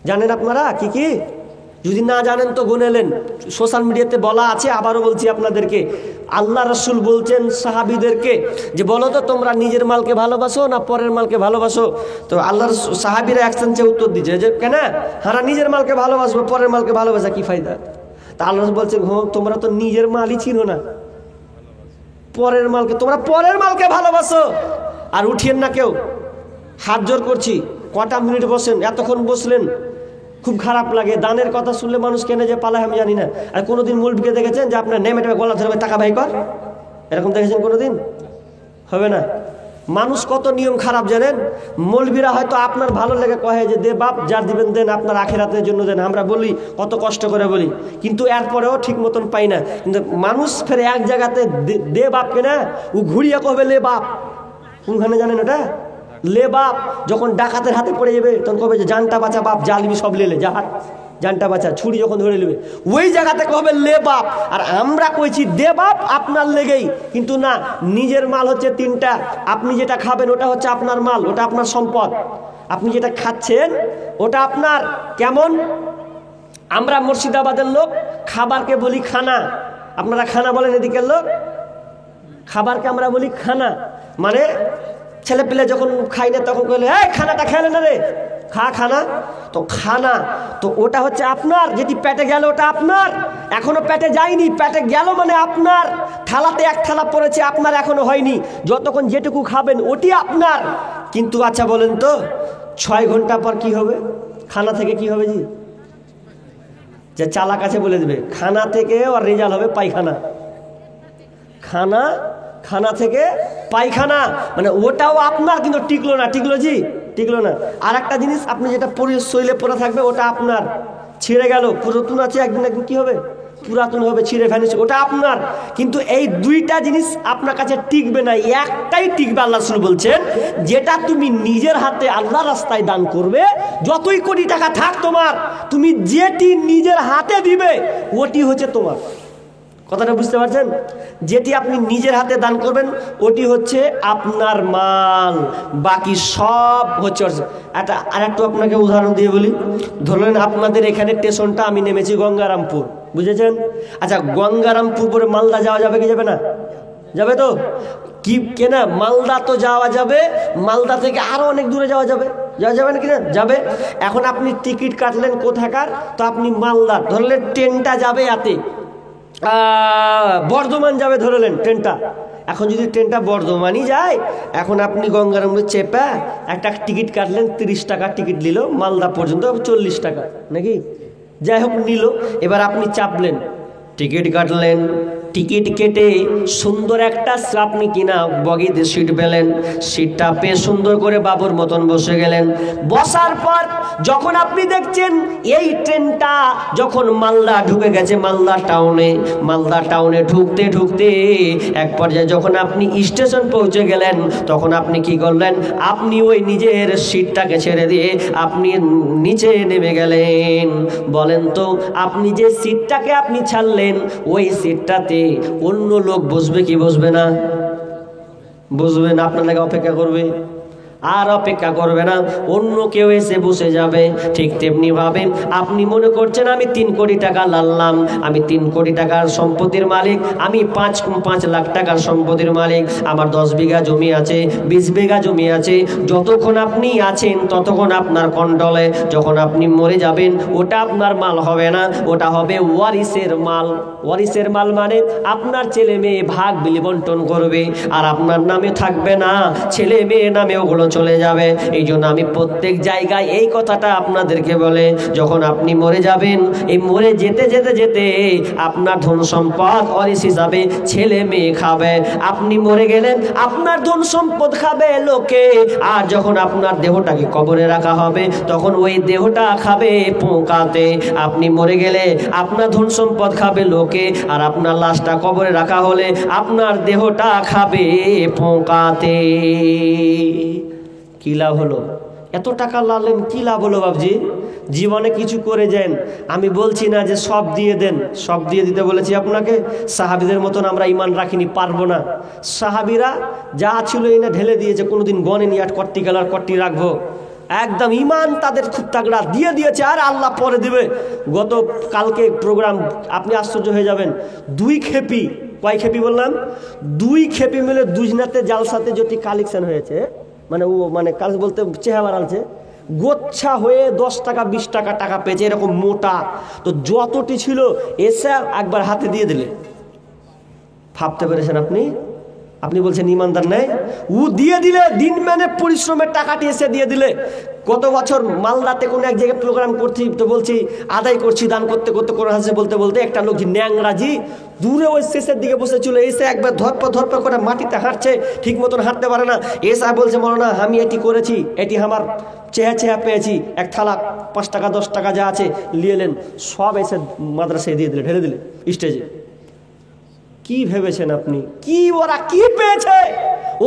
A: জানেন আপনারা কি কি? যদি না জানেন তো গুনেলেন, সোশ্যাল মিডিয়াতে বলা আছে, আবারও বলছি আপনাদেরকে। আল্লাহ রাসূল বলছেন সাহাবীদেরকে যে বলো তো তোমরা নিজের মালকে ভালোবাসো না পরের মালকে ভালোবাসো? তো আল্লাহর সাহাবীরা একসঙ্গে উত্তর দিচ্ছে যে কেন হারা নিজের মালকে ভালোবাসবো, পরের মালকে ভালোবাসা কি ফায়দা? তা আল্লাহ বলছে তোমরা তো নিজের মালই চিনো না, পরের মালকে, তোমরা পরের মালকে ভালোবাসো। আর উঠিয়েন না কেউ, হাত জোর করছি, কটা মিনিট বসেন, এতক্ষণ বসলেন, খুব খারাপ লাগে। দানের কথা শুনলে মানুষ কেন যে পালায় আমি জানি না। আর কোনোদিন মৌলবীকে দেখেছেন যে আপনার নেমে টেমে গলা ধরবে টাকা ভাই কর, এরকম দেখেছেন কোনোদিন? হবে না। মানুষ কত নিয়ম খারাপ জানেন। মৌলবীরা হয়তো আপনার ভালো লেগে কহে যে দে বাপ, যার দিবেন দেন, আপনার আখিরাতের জন্য দেন, আমরা বলি কত কষ্ট করে বলি, কিন্তু এরপরেও ঠিক মতন পাই না। কিন্তু মানুষ ফের এক জায়গাতে দে বাপকে না, ও ঘুরিয়ে কবে লে বাপ, কোনখানে জানেন ওটা? লে বাপ। যখন ডাকাতের হাতে পড়ে যাবে তখন কবে যে জানটা বাঁচা বাপ, জালবি সব লেলে যা, জানটা বাঁচা, ছুরি যখন ধরে নেবে ওই জায়গাতে কবে লে বাপ। আর আমরা কইছি দে বাপ আপনার লেগেই, কিন্তু না, নিজের মাল হচ্ছে 3টা। আপনি যেটা খাবেন ওটা হচ্ছে আপনার মাল, ওটা আপনার সম্পদ। আপনি যেটা খাচ্ছেন ওটা আপনার। কেমন? আমরা মুর্শিদাবাদের লোক খাবারকে বলি খানা, আপনারা খানা বলেন এদিকের লোক, খাবারকে আমরা বলি খানা। মানে ছেলে পেলে যখন খাই না তখন বলে এই খানাটা খেলে না রে, খানা তো খানা তো ওটা হচ্ছে আপনার, যেটি পেটে গেল ওটা আপনার, এখনো পেটে যায়নি, পেটে গেল মানে আপনার, থালাতে এক থালা পড়েছে আপনার, এখনো হয়নি, যতক্ষণ যেটুকু খাবেন ওটি আপনার। কিন্তু আচ্ছা বলেন তো 6 ঘন্টা পর কি হবে? খানা থেকে কি হবে জি? যে চালাক আছে বলে দেবে, খানা থেকে আর রেজাল্ট হবে পায়খানা। খানা থেকে পায়খানা, মানে ওটাও আপনার কিন্তু টিকলো না, টিকলো জি? টিকলো না। আর একটা জিনিস, আপনি যেটা শরীরে পরে থাকবে ওটা আপনার, ছিঁড়ে গেল, পুরাতন আছে, একদিন কি হবে? পুরাতন হবে, ছিঁড়ে ভ্যানিশ, ওটা আপনার। কিন্তু এই দুইটা জিনিস আপনার কাছে টিকবে না, একটাই টিকবে। আল্লাহ রাসূল বলছেন, যেটা তুমি নিজের হাতে আল্লাহ রাস্তায় দান করবে, যতই কোটি টাকা থাক তোমার, তুমি যেটি নিজের হাতে দিবে ওটি হচ্ছে তোমার। কথাটা বুঝতে পারছেন? যেটি আপনি নিজের হাতে দান করবেন ওটি হচ্ছে আপনার মাল, বাকি সব হচ্ছে। আর একটু আপনাকে উদাহরণ দিয়ে বলি। ধরলেন আপনাদের এখানে স্টেশনটা, আমি নেমেছি গঙ্গারামপুর, বুঝেছেন? আচ্ছা, গঙ্গারামপুর পরে মালদা যাওয়া যাবে কি যাবে না? যাবে তো? কি কেনা মালদা তো যাওয়া যাবে, মালদা থেকে আরো অনেক দূরে যাওয়া যাবে, যাবে না কিনা? যাবে। এখন আপনি টিকিট কাটলেন কোথাকার, তো আপনি মালদা ধরলেন, ট্রেনটা যাবে এতে বর্ধমান যাবে ধরলেন ট্রেনটা। এখন যদি ট্রেনটা বর্ধমানই যায়, এখন আপনি গঙ্গারামপুর চেপে একটা টিকিট কাটলেন, 30 টাকা টিকিট নিল, মালদা পর্যন্ত 40 টাকা নাকি, যাই হোক নিল। এবার আপনি চাপলেন, টিকিট কাটলেন, টিকিট কেটে সুন্দর একটা আপনি কিনা বগিতে সিট পেলেন, সিটটা পেয়ে সুন্দর করে বাবুর মতন বসে গেলেন। বসার পর যখন আপনি দেখছেন এই ট্রেনটা যখন মালদা ঢুকে গেছে, মালদা টাউনে ঢুকতে ঢুকতে এক পর্যায়ে যখন আপনি স্টেশন পৌঁছে গেলেন, তখন আপনি কি করলেন? আপনি ওই নিজের সিটটাকে ছেড়ে দিয়ে আপনি নিচে নেমে গেলেন। বলেন তো, আপনি যে সিটটাকে আপনি ছাড়লেন, ওই সিটটাতে অন্য লোক বসবে কি বসবে না? বসবে না, আপনার লাগে অপেক্ষা করবে, আর অপেক্ষা করবে না, অন্য কেউ এসে বসে যাবে। ঠিক তেমনি ভাবে আপনি মনে করছেন আমি 3 কোটি টাকা লাললাম, আমি 3 কোটি টাকার সম্পত্তির মালিক, আমি 5 লাখ টাকার সম্পত্তির মালিক, আমার 10 বিঘা জমি আছে, 20 বিঘা জমি আছে। যতক্ষণ আপনি আছেন ততক্ষণ আপনার কন্ট্রোলে, যখন আপনি মরে যাবেন ওটা আপনার মাল হবে না, ওটা হবে ওয়ারিসের মাল। ওয়ারিসের মাল মানে আপনার ছেলে মেয়ে ভাগ বিলি বন্টন করবে, আর আপনার নামে থাকবে না, ছেলে মেয়ে নামে ওগুলো চলে যাবে। এই জন্য আমি প্রত্যেক জায়গায় এই কথাটা আপনাদেরকে বলে, যখন আপনি মরে যাবেন, এই মরে যেতে যেতে যেতে আপনার ধন সম্পদ ওয়ারিস হিসাবে ছেলে মেয়ে খাবে। আপনি মরে গেলেন, আপনার ধন সম্পদ খাবে লোকে, আর যখন আপনার দেহটাকে কবরে রাখা হবে তখন ওই দেহটা খাবে পোকাতে। আপনি মরে গেলে আপনার ধন সম্পদ খাবে লোকে, আর আপনার লাশটা কবরে রাখা হলে আপনার দেহটা খাবে পোকাতে। কি লাভ হলো? এত টাকা লালেন, কি লাভ হলো বাবজি? জীবনে কিছু করে যান। আমি বলছি না যে সব দিয়ে দেন, সব দিয়ে দিতে বলেছি আপনাকে। সাহাবীদের মতন আমরা ইমান রাখিনি, পারবো না। সাহাবীরা যা ছিল এই না ঢেলে দিয়েছে, কোনোদিন গনেনি আর কট্টি গেল আর কট্টি রাখবো। একদম ইমান তাদের খুব তাগড়া, দিয়ে দিয়েছে, আর আল্লাহ পরে দেবে। গত কালকে প্রোগ্রাম, আপনি আশ্চর্য হয়ে যাবেন, 2 খেপি, কয় খেপি বললাম? 2 খেপি মিলে দুজনাতে জালসাতে যেটি কালেকশন হয়েছে, মানে ও মানে কাজ বলতে চেহারা আনছে, গোচ্ছা হয়ে 10 টাকা 20 টাকা টাকা পেয়েছে, এরকম মোটা। তো যতটি ছিল এসে একবার হাতে দিয়ে দিলে। ভাবতে পেরেছেন আপনি? আপনি বলছেন ইমানদার নেই, ও দিয়ে দিলে, দিন মানে পরিশ্রমের টাকাটি এসে দিয়ে দিলে। গত বছর মালদাতে কোনো এক জায়গায় প্রোগ্রাম করছি, তো বলছি আদায় করছি, দান করতে করতে কোরআন হাদিস বলতে বলতে একটা লোক ন্যাংরাজি দূরে ওই শেষের দিকে বসেছিল, এসে একবার ধরপা করে মাটিতে হাঁটছে, ঠিক মতন হাঁটতে পারে না। এসে বলছে, মৌলানা আমি এটি করেছি, এটি আমার চেহা পেয়েছি, এক থালা 5 টাকা 10 টাকা যা আছে নিয়েলেন, সব এসে মাদ্রাসায় দিয়ে দিলে, ঢেলে দিলে স্টেজে। কি ভেবেছেন আপনি? কি ওরা কি পেয়েছে?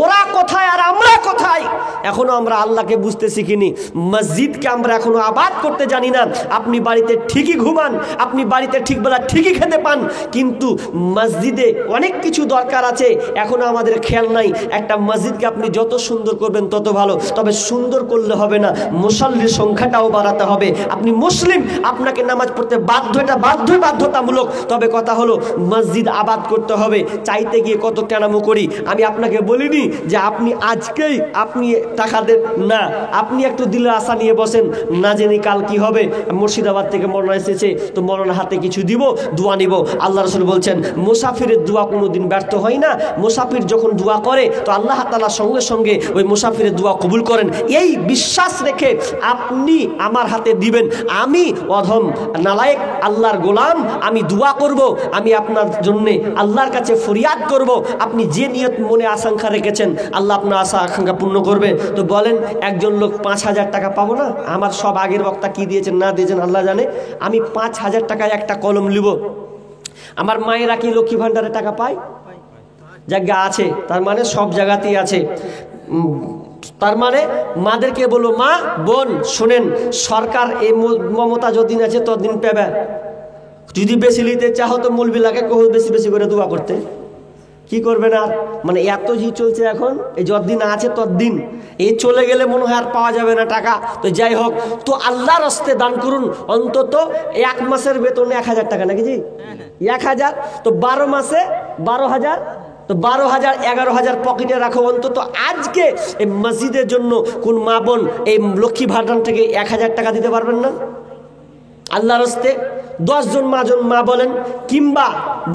A: ওরা কোথায় আর আমরা কোথায়? এখনো আমরা আল্লাহকে বুঝতে শিখিনি। মসজিদকে আমরা এখনো আবাদ করতে জানি না। আপনি বাড়িতে ঠিকই ঘুমান, আপনি বাড়িতে ঠিকবেলা ঠিকই খেতে পান, কিন্তু মসজিদে অনেক কিছু দরকার আছে, এখনো আমাদের খেয়াল নাই। একটা মসজিদকে আপনি যত সুন্দর করবেন তত ভালো, তবে সুন্দর করলে হবে না, মুসল্লির সংখ্যাটাও বাড়াতে হবে। আপনি মুসলিম, আপনাকে নামাজ পড়তে বাধ্য, এটা বাধ্যতামূলক। তবে কথা হলো মসজিদ আবাদ করতে হবে। চাইতে গিয়ে কত কেনামো করি, আমি আপনাকে বলিনি বলিনি যে আপনি আজকেই আপনি টাকা দেন না, আপনি একটু দিলের আশা নিয়ে বসেন, না জেনে কাল কি হবে। মুর্শিদাবাদ থেকে মরনা এসেছে, তো মরনার হাতে কিছু দিব, দোয়া নিব। আল্লাহ রাসূল বলছেন মুসাফিরের দোয়া কোনোদিন ব্যর্থ হয় না। মুসাফির যখন দোয়া করে তো আল্লাহ তাআলা সঙ্গে সঙ্গে ওই মুসাফিরের দোয়া কবুল করেন। এই বিশ্বাস রেখে আপনি আমার হাতে দিবেন, আমি অধম নালায়েক আল্লাহর গোলাম, আমি দোয়া করব, আমি আপনার জন্যে আল্লাহর কাছে ফরিয়াদ করব। আপনি যে নিয়ত মনে আকাঙ্ক্ষা রেখেছেন আল্লাহ আপনার আশা আকাঙ্ক্ষা পূর্ণ করবে। তো বলেন একজন লোক 5,000 টাকা পাবো না? আমার সব আগের বক্তা কি দিয়েছেন না দিয়েছেন আল্লাহ জানে। আমি 5,000 টাকায় একটা কলম নিব। আমার মায়েরা কি লক্ষ্মী ভাণ্ডারে টাকা পায়? জায়গা আছে, তার মানে সব জায়গাতেই আছে। তার মানে মাদেরকে বলবো, মা বোন শোনেন, সরকার এই মমতা যতদিন আছে ততদিন পাবে। যদি বেশি নিতে চাও তো মৌলবীলাকে কহ বেশি বেশি করে দোয়া করতে, কি করবে না। মানে এত জি চলছে এখন, এই যতদিন আছে ততদিন, এই চলে গেলে মনে হয় আর পাওয়া যাবে না টাকা। তো যাই হোক, তো আল্লাহর রাস্তায় দান করুন। অন্তত 1 মাসের বেতনে 1,000 টাকা, নাকি জি 1,000, তো 12 মাসে 12,000, তো 12,000 11,000 পকেটে রাখো অন্তত। আজকে এই মসজিদের জন্য কোন মা বোন এই লক্ষ্মী ভাণ্ডার থেকে 1,000 টাকা দিতে পারবেন না? আল্লাহর রাস্তায় 10 জন মা বলেন, কিংবা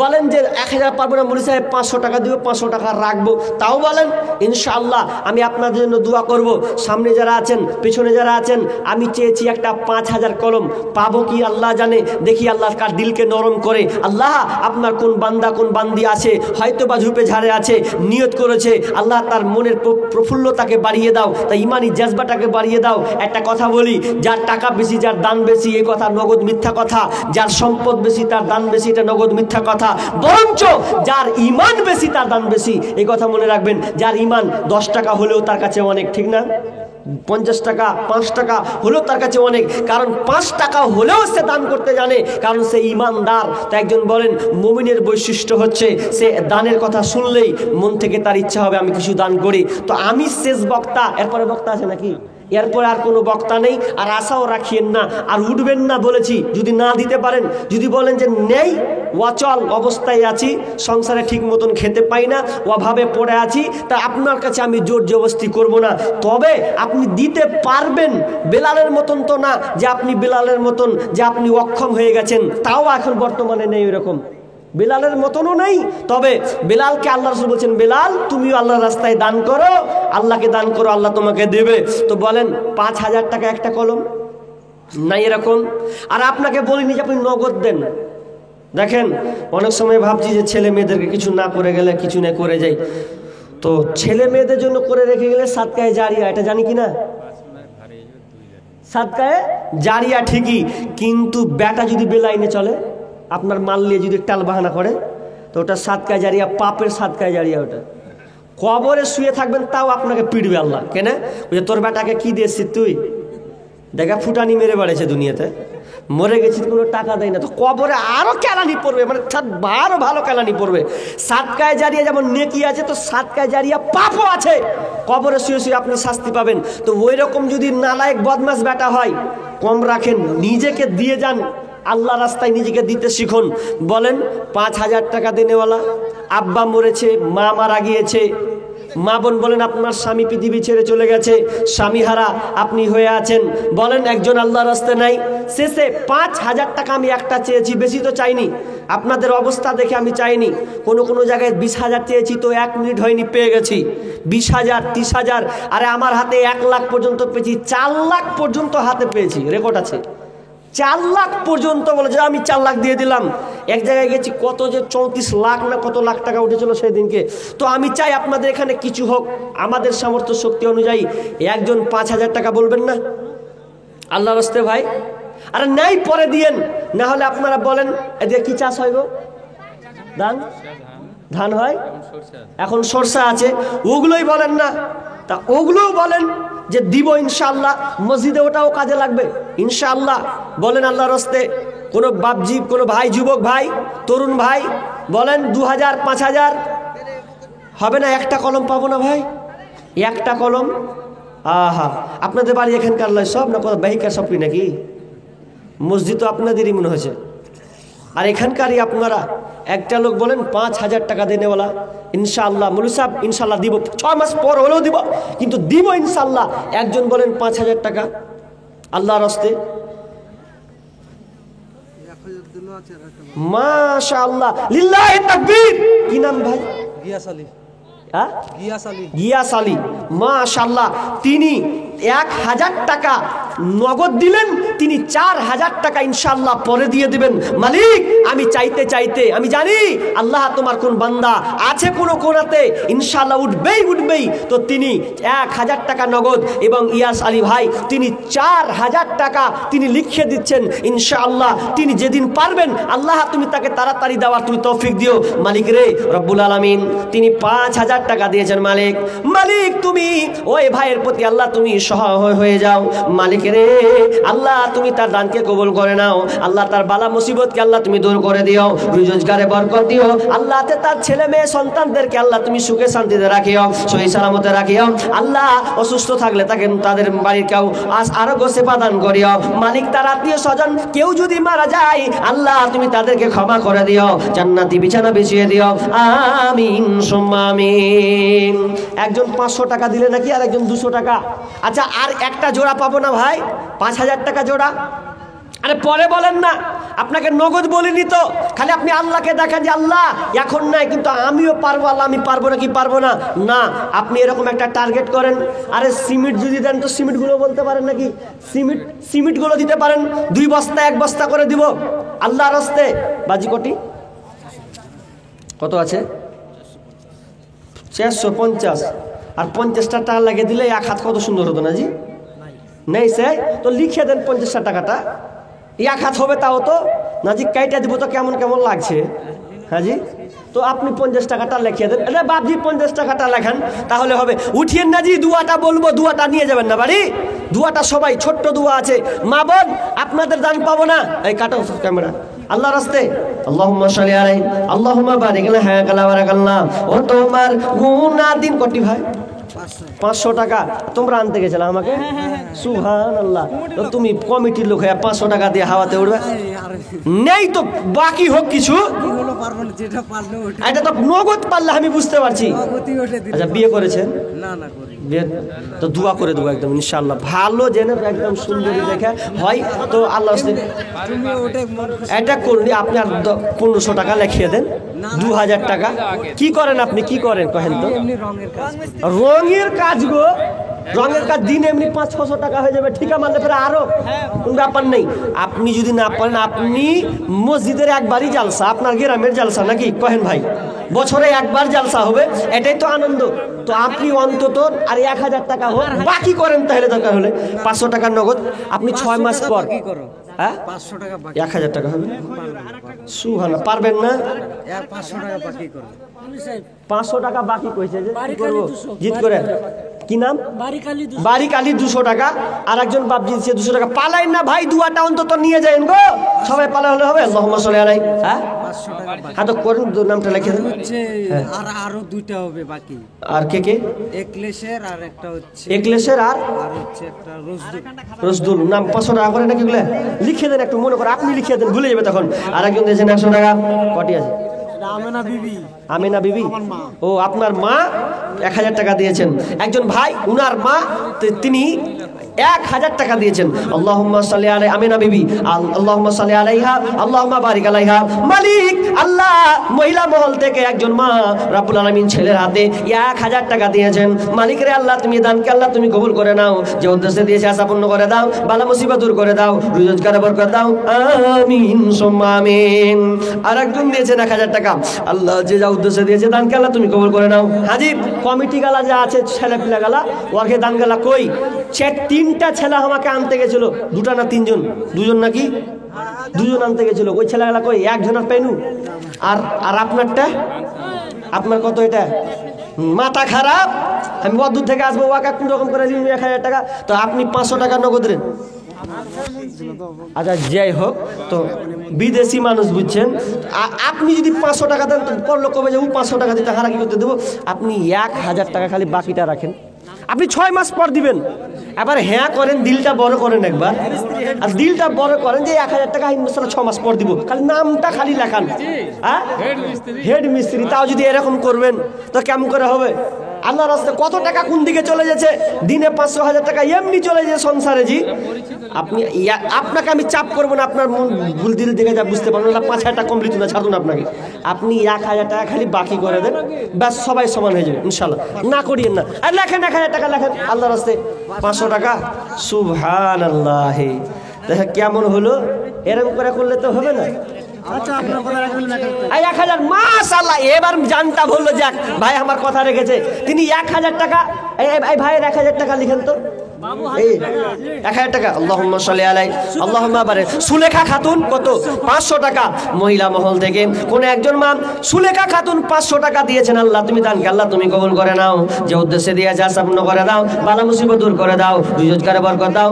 A: বলেন যে 1,000 পারবো না মৌলভী সাহেব 500 টাকা দিব, 500 টাকা রাখবো, তাও বলেন ইনশাআল্লাহ আমি আপনাদের জন্য দোয়া করব। সামনে যারা আছেন পেছনে যারা আছেন, আমি চেয়েছি একটা 5,000 কলম, পাবো কি আল্লাহ জানে। দেখি আল্লাহ কার দিলকে নরম করে। আল্লাহ আপনার কোন বান্দা কোন বান্দি আছে হয়তো বা ঝুপে ঝাড়ে আছে, নিয়ত করেছে, আল্লাহ তার মনের প্রফুল্লতাকে বাড়িয়ে দাও, তাই ইমানি জাজবাটাকে বাড়িয়ে দাও। একটা কথা বলি, যার টাকা বেশি যার দান বেশি এই কথা নগদ মিথ্যা কথা। যার সম্পদ বেশি তার দান বেশি এটা নগদ মিথ্যা কথা। বরঞ্চ যার ইমান বেশি তার দান বেশি, এই কথা মনে রাখবেন। যার ইমান 10 টাকা হলেও তার কাছে অনেক, ঠিক না? 50 টাকা 5 টাকা হলেও তার কাছে অনেক, কারণ 5 টাকা হলেও সে দান করতে জানে, কারণ সে ইমানদার। তাই একজন বলেন মুমিনের বৈশিষ্ট্য হচ্ছে সে দানের কথা শুনলেই মন থেকে তার ইচ্ছা হবে আমি কিছু দান করি। তো আমি শেষ বক্তা, এরপরে বক্তা আছে নাকি? এরপরে আর কোনো বক্তা নেই, আর আশাও রাখিয়েন না, আর উঠবেন না বলেছি। যদি না দিতে পারেন, যদি বলেন যে নেই, অচল অবস্থায় আছি, সংসারে ঠিক মতন খেতে পাই না, অভাবে পড়ে আছি, তা আপনার কাছে আমি জোর জবরদস্তি করব না। তবে আপনি দিতে পারবেন, বেলালের মতন তো না যে আপনি বেলালের মতন যে আপনি অক্ষম হয়ে গেছেন, তাও এখন বর্তমানে নেই এরকম, বেলালের মতনও নেই। তবে বেলালকে আল্লাহ রাসূল বলছেন, বেলাল তুমিও আল্লাহর রাস্তায় দান করো, আল্লাহকে দান করো, আল্লাহ তোমাকে দেবে। তো বলেন 5,000 টাকা একটা কলম নাই এরকম। আর আপনাকে বলিনি যে আপনি নগদ দেন। দেখেন অনেক সময় ভাবছি যে ছেলে মেয়েদেরকে কিছু না করে গেলে কিছু না করে যাই, তো ছেলে মেয়েদের জন্য করে রেখে গেলে সাদকায়ে জারিয়া, এটা জানি কি না? সাদকায়ে জারিয়া ঠিকই, কিন্তু বেটা যদি বেলাইনে চলে, আপনার মাল নিয়ে যদি টাল বাহানা করে, তো ওটা সাদকায়ে জারিয়া, পাপের সাদকায়ে জারিয়া। ওটা কবরে শুয়ে থাকবেন তাও আপনাকে পিটবে আল্লাহ। কেন? ওই যে তোর বেটাকে কি দিয়েছিস তুই, দেখা ফুটানি মেরে বেড়েছে দুনিয়াতে, মরে গেছিস কোনো টাকা দেয় না, তো কবরে আরো কেলানি পড়বে, মানে আরো ভালো কেলানি পড়বে। সাদকায়ে জারিয়া যেমন নেকি আছে, তো সাদকায়ে জারিয়া পাপও আছে, কবরে শুয়ে শুয়ে আপনি শাস্তি পাবেন। তো ওই রকম যদি নালায়েক বদমাশ বেটা হয়, কম রাখেন, নিজেকে দিয়ে যান, আল্লাহ রাস্তায় নিজেকে দিতে শিখুন। বলেন 5,000 টাকা দেনেওয়ালা, আব্বা মরেছে, মা মারা গিয়েছে, মা বোন বলেন আপনার স্বামী পৃথিবী ছেড়ে চলে গেছে, স্বামীহারা আপনি হয়ে আছেন, বলেন একজন আল্লাহ রাস্তায় নাই। শেষে 5,000 টাকা আমি একটা চেয়েছি, বেশি তো চাইনি, আপনাদের অবস্থা দেখে আমি চাইনি। কোনো জায়গায় 20,000 চেয়েছি, তো 1 মিনিট হয়নি পেয়ে গেছি 20,000 30,000। আরে আমার হাতে 1 লাখ পর্যন্ত পেয়েছি, 4 লাখ পর্যন্ত হাতে পেয়েছি, রেকর্ড আছে। 4 লাখ পর্যন্ত বলে যে আমি 4 লাখ দিয়ে দিলাম। এক জায়গায় গেছি কত যে 34 লাখ না কত লাখ টাকা উঠেছিল সেই দিনকে। তো আমি চাই আপনাদের এখানে কিছু হোক, আমাদের সামর্থ্য শক্তি অনুযায়ী একজন 5,000 টাকা বলবেন না আল্লাহ রাস্তায় ভাই? আরে নেই পরে দিয়েন, না হলে আপনারা বলেন এদিকে কি চাষ হয় গো? ধান হয়, এখন সরষা আছে, ওগুলোই বলেন না। তা ওগুলোও বলেন যে দিব ইনশাআল্লাহ, মসজিদে ওটাও কাজে লাগবে ইনশাআল্লাহ। বলেন আল্লাহর রাস্তায় কোনো বাপজি, কোনো ভাই, যুবক ভাই, তরুণ ভাই, বলেন 2,000 5,000 হবে না? একটা কলম পাবো না ভাই? একটা কলম? আহা, আপনাদের বাড়ি এখানকার লয় সব না, কত বাহিকার সবই নাকি? মসজিদ তো আপনাদেরই মনে হয়েছে। আর এখানকারই আপনারা একটা লোক বলেন 5,000 টাকা দেনেওয়ালা, ইনশাআল্লাহ মুলু সাহেব ইনশাআল্লাহ দিব, 6 মাস পর হলেও দিব, কিন্তু দিব ইনশাআল্লাহ। একজন বলেন 5,000 টাকা আল্লাহর রাস্তে, মাশাআল্লাহ লিল্লাহি তাকবীর। কি নাম ভাই?
B: গিয়াস আলী।
A: হ্যাঁ,
B: গিয়াস আলী।
A: গিয়াস আলী, মাশাআল্লাহ। তিনি 1,000 টাকা নগদ দিলেন, তিনি 4,000 টাকা ইনশাআল্লাহ পরে দিয়ে দিবেন। মালিক আমি চাইতে চাইতে আমি জানি আল্লাহ তোমার কোন বান্দা আছে কোন কোনাতে ইনশাআল্লাহ উঠবেই। তো তিনি 1,000 টাকা নগদ এবং ইয়াস আলী ভাই তিনি 4,000 টাকা তিনি লিখে দিচ্ছেন ইনশাআল্লাহ। তিনি যেদিন পারবেন আল্লাহ তুমি তাকে তাড়াতাড়ি দেওয়ার তুমি তৌফিক দিও মালিক রে রব্বুল আলামিন। তিনি 5,000 টাকা দিয়েছেন। মালিক তুমি ওই ভাইয়ের প্রতি আল্লাহ তুমি সহায় হয়ে যাও মালিক রে। আল্লাহ তুমি তার দানকে কবুল করে নাও। আল্লাহ তার বালা মুসিবতকে আল্লাহ তুমি দূর করে দিও, রোজগারে বরকত দিও। আল্লাহ তার ছেলে মেয়ে সন্তানদেরকে আল্লাহ তুমি সুখে শান্তিতে রাখিও, সহি সালামতে রাখিও। আল্লাহ অসুস্থ থাকলে তাকে তাদের বাড়ির কেউ আরোগ্য সেবা দান করিও মালিক। তার আত্মীয় স্বজন কেউ যদি মারা যায় আল্লাহ তুমি তাদেরকে ক্ষমা করে দিও, জান্নাতি বিছানা বিছিয়ে দিও, আমিন সুম্মা আমিন। একজন 500 টাকা দিলে নাকি আর একজন 200 টাকা। আচ্ছা আর একটা জোড়া পাবো না ভাই? 5,000 টাকা জোড়া। আরে পরে বলেন না, আপনাকে নগদ বলিনি তো, খালি আপনি আল্লাহকে দেখেন যে আল্লাহ এখন নাই কিন্তু আমিও পারবো, আল্লাহ আমি পারবো না কি পারবো না, না আপনি এরকম একটা টার্গেট করেন। আরে সিমেন্ট যদি দেন তো সিমেন্টগুলো বলতে পারেন নাকি, সিমেন্টগুলো দিতে পারেন, 2 বস্তা 1 বস্তা করে দিব আল্লাহর রাস্তে। বাজি কোটি কত আছে? 450। আর 50টা টাকা লাগিয়ে দিলে 1 হাত কত সুন্দর হতো না জি? নেই সে তো লিখে দেন 50 টাকাটা, 1 হাত হবে তাও তো না জি, কাইটা দিব তো কেমন কেমন লাগছে। হ্যাঁ জি, তো আপনি 50 টাকাটা লিখিয়ে দেন। আরে বাপজি 50 টাকাটা লেখান তাহলে হবে। উঠিয়েন না জি, দুয়াটা বলবো, দুয়াটা নিয়ে যাবেন না বাড়ি। দুয়াটা সবাই ছোট্ট দুয়া আছে, মা বোন আপনাদের দান পাবো না। এই কাটো ক্যামেরা আল্লাহ রাস্তে। আল্লাহুম্মা সাল্লি আলাইহি আল্লাহুম্মা বারিক লাহা কালা বারাকাল্লাহ। ও তোমার গুনাহ দিন কোটি ভাই 500 টাকা তোমরা আনতে গেছিলে আমাকে, সুবহানাল্লাহ। তো তুমি কমিটির লোক হয়ে 500 টাকা দিয়ে হাওয়াতে উড়বে নেই তো বাকি হোক কিছু, এটা তো নগদ পারলে আমি বুঝতে পারছি। আচ্ছা বিয়ে করেছেন? না না করি। বিয়ে তো দোয়া করে দেবো একদম ইনশাআল্লাহ, ভালো জেনে একদম সুন্দরী দেখে হয় তো আল্লাহ এটা করলি। আপনি আর 1500 টাকা লিখিয়ে দেন, 2000 টাকা। কি করেন আপনি, কি করেন কহেন তো? রঙের কাজ গো, রঙের কাজ দিন এমনি 500-600 টাকা হয়ে যাবে, ঠিকা মারলে ফের আরো কোনো ব্যাপার নেই। আপনি যদি না পারেন আপনি মসজিদের একবারই জালসা, আপনার গ্রামের জালসা নাকি কহেন ভাই, বছরে একবার জালসা হবে, এটাই তো আনন্দ। তো আপনি অন্তত আর 1000 টাকা হোক বাকি করেন, তাহলে দরকার হলে 500 টাকার নগদ আপনি 6 মাস পর। হ্যাঁ 1000 টাকা হবে সুবহানাল্লাহ। পারবেন না? 500 টাকা বাকি কইছে যে কি করব জিত করে। কি নাম? বারিক আলী 200 টাকা। আর একজন বাপজি দিচ্ছে 200 টাকা। পালাইন না ভাই, দুয়াটা অন্তত নিয়ে যাইন গো, সবাই পালা হলে হবে। আল্লাহুম্মা সাল্লি আলাইহি। হ্যাঁ 500 টাকা হ্যাঁ তো করেন, নামটা লিখে দেন।
B: আর আরো 2টা হবে বাকি।
A: আর কে কে?
B: একলেশের আর একটা হচ্ছে
A: একলেশের আর
B: হচ্ছে একটা
A: রসদুল। নাম 500 টাকা করে নাকি গুলো লিখে দেন, একটু মনে করে আপনি লিখে দেন, ভুলে যাবে তখন। আর একজন দিয়েছেন 100 টাকা। কটি আছে? আমিনা বিবি। ও আপনার মা 1000 টাকা দিয়েছেন। একজন ভাই উনার মা তিনি 1000 টাকা দিয়েছেন। আল্লাহুম্মা সাল্লি আলাইহি আমিনা বিবি, আল্লাহুম্মা সাল্লি আলাইহা আল্লাহুম্মা বারিক আলাইহা। মালিক আল্লাহ মহিলা মহল থেকে একজন মা রাব্বুল আলামিন ছেলের হাতে 1000 টাকা দিয়েছেন। মালিক রে আল্লাহ তুমি দানকে আল্লাহ তুমি কবুল করে নাও, যে উদ্দেশ্যে দিয়েছে আশা পূর্ণ করে দাও, বালা মুসিবত দূর করে দাও, রোজগারে বরকত দাও, আমিন সুম্মা আমিন। আর একজন দিয়েছেন 1000 টাকা। আল্লাহ যে যা উদ্দেশ্যে দিয়েছে দানকে আল্লাহ তুমি কবুল করে নাও। হাজির কমিটি গালা যা আছে ছেলে পিলা গালা ওকে দান গালা কই 3টা ছেলে আমাকে আনতে গেছিল, 2টা না 3জন, 2জন নাকি 2জন আনতে গেছিল। ওই ছেলেগুলা কই একজন আর পেনু। আর আর আপনারটা, আপনার কত? এটা মাথা খারাপ, আমি কত দূর থেকে আসবো, ওয়াকা কোন রকম করে 1000 টাকা। তো আপনি 500 টাকা নগদ দেন। আচ্ছা যাই হোক, তো বিদেশি মানুষ বুঝছেন, আপনি যদি 500 টাকা দেন তো করলো কবে যে 500 টাকা দিতে হারা কি করতে দেবো। আপনি 1000 টাকা খালি বাকিটা রাখেন, আপনি 6 মাস পর দিবেন। এবার হ্যাঁ করেন, দিলটা বড় করেন একবার, আর দিলটা বড় করেন যে 1000 টাকা ইনশাআল্লাহ 6 মাস পর দিব, খালি নামটা খালি লেখান। হ্যাঁ, হেড মিস্ত্রি, তাও যদি এরকম করবেন তো কেমন করে হবে? আল্লাহর রাস্তায় কত টাকা কোন দিকে চলে যাচ্ছে, দিনে 500-1000 টাকা এমনি চলে যায় সংসারে জি। আপনি আপনাকে আমি চাপ করবো না, আপনার মন ভুল দিল দেখে যা বুঝতে পারবেন না, 5000 টাকা কমপ্লিট না ছাড়ুন আপনাকে, আপনি 1000 টাকা খালি বাকি করে দেন, ব্যাস সবাই সমান হয়ে যাবে ইনশাল্লাহ। না করিয়েন না, আর লেখেন 1000 টাকা লেখেন আল্লাহর রাস্তায় 500 টাকা, সুবহানাল্লাহ। দেখেন কেমন হলো, এরকম করে করলে তো হবে না।
B: আচ্ছা আপনার কথা রাখবেন না।
A: 1000, মাশাআল্লাহ, এবার জানতা বললো যাক ভাই আমার কথা রেখেছে, তিনি 1000 টাকা, এই ভাইয়ের 1000 টাকা লিখেন তো, এই 1000 টাকা। আল্লাহুম্মা সাল্লি আলাই, আল্লাহুম্মা বারিক। সুলেখা খাতুন কত? 500 টাকা। মহিলা মহল থেকে কোন একজন মা সুলেখা খাতুন 500 টাকা দিয়েছেন। আল্লাহ তুমি দানকে আল্লাহ তুমি কবুল করে নাও, যে উদ্দেশ্যে দিয়েছে আসাপূর্ণ করে দাও, বালা মুসিবত দূর করে দাও, রোজগারে বরকত দাও,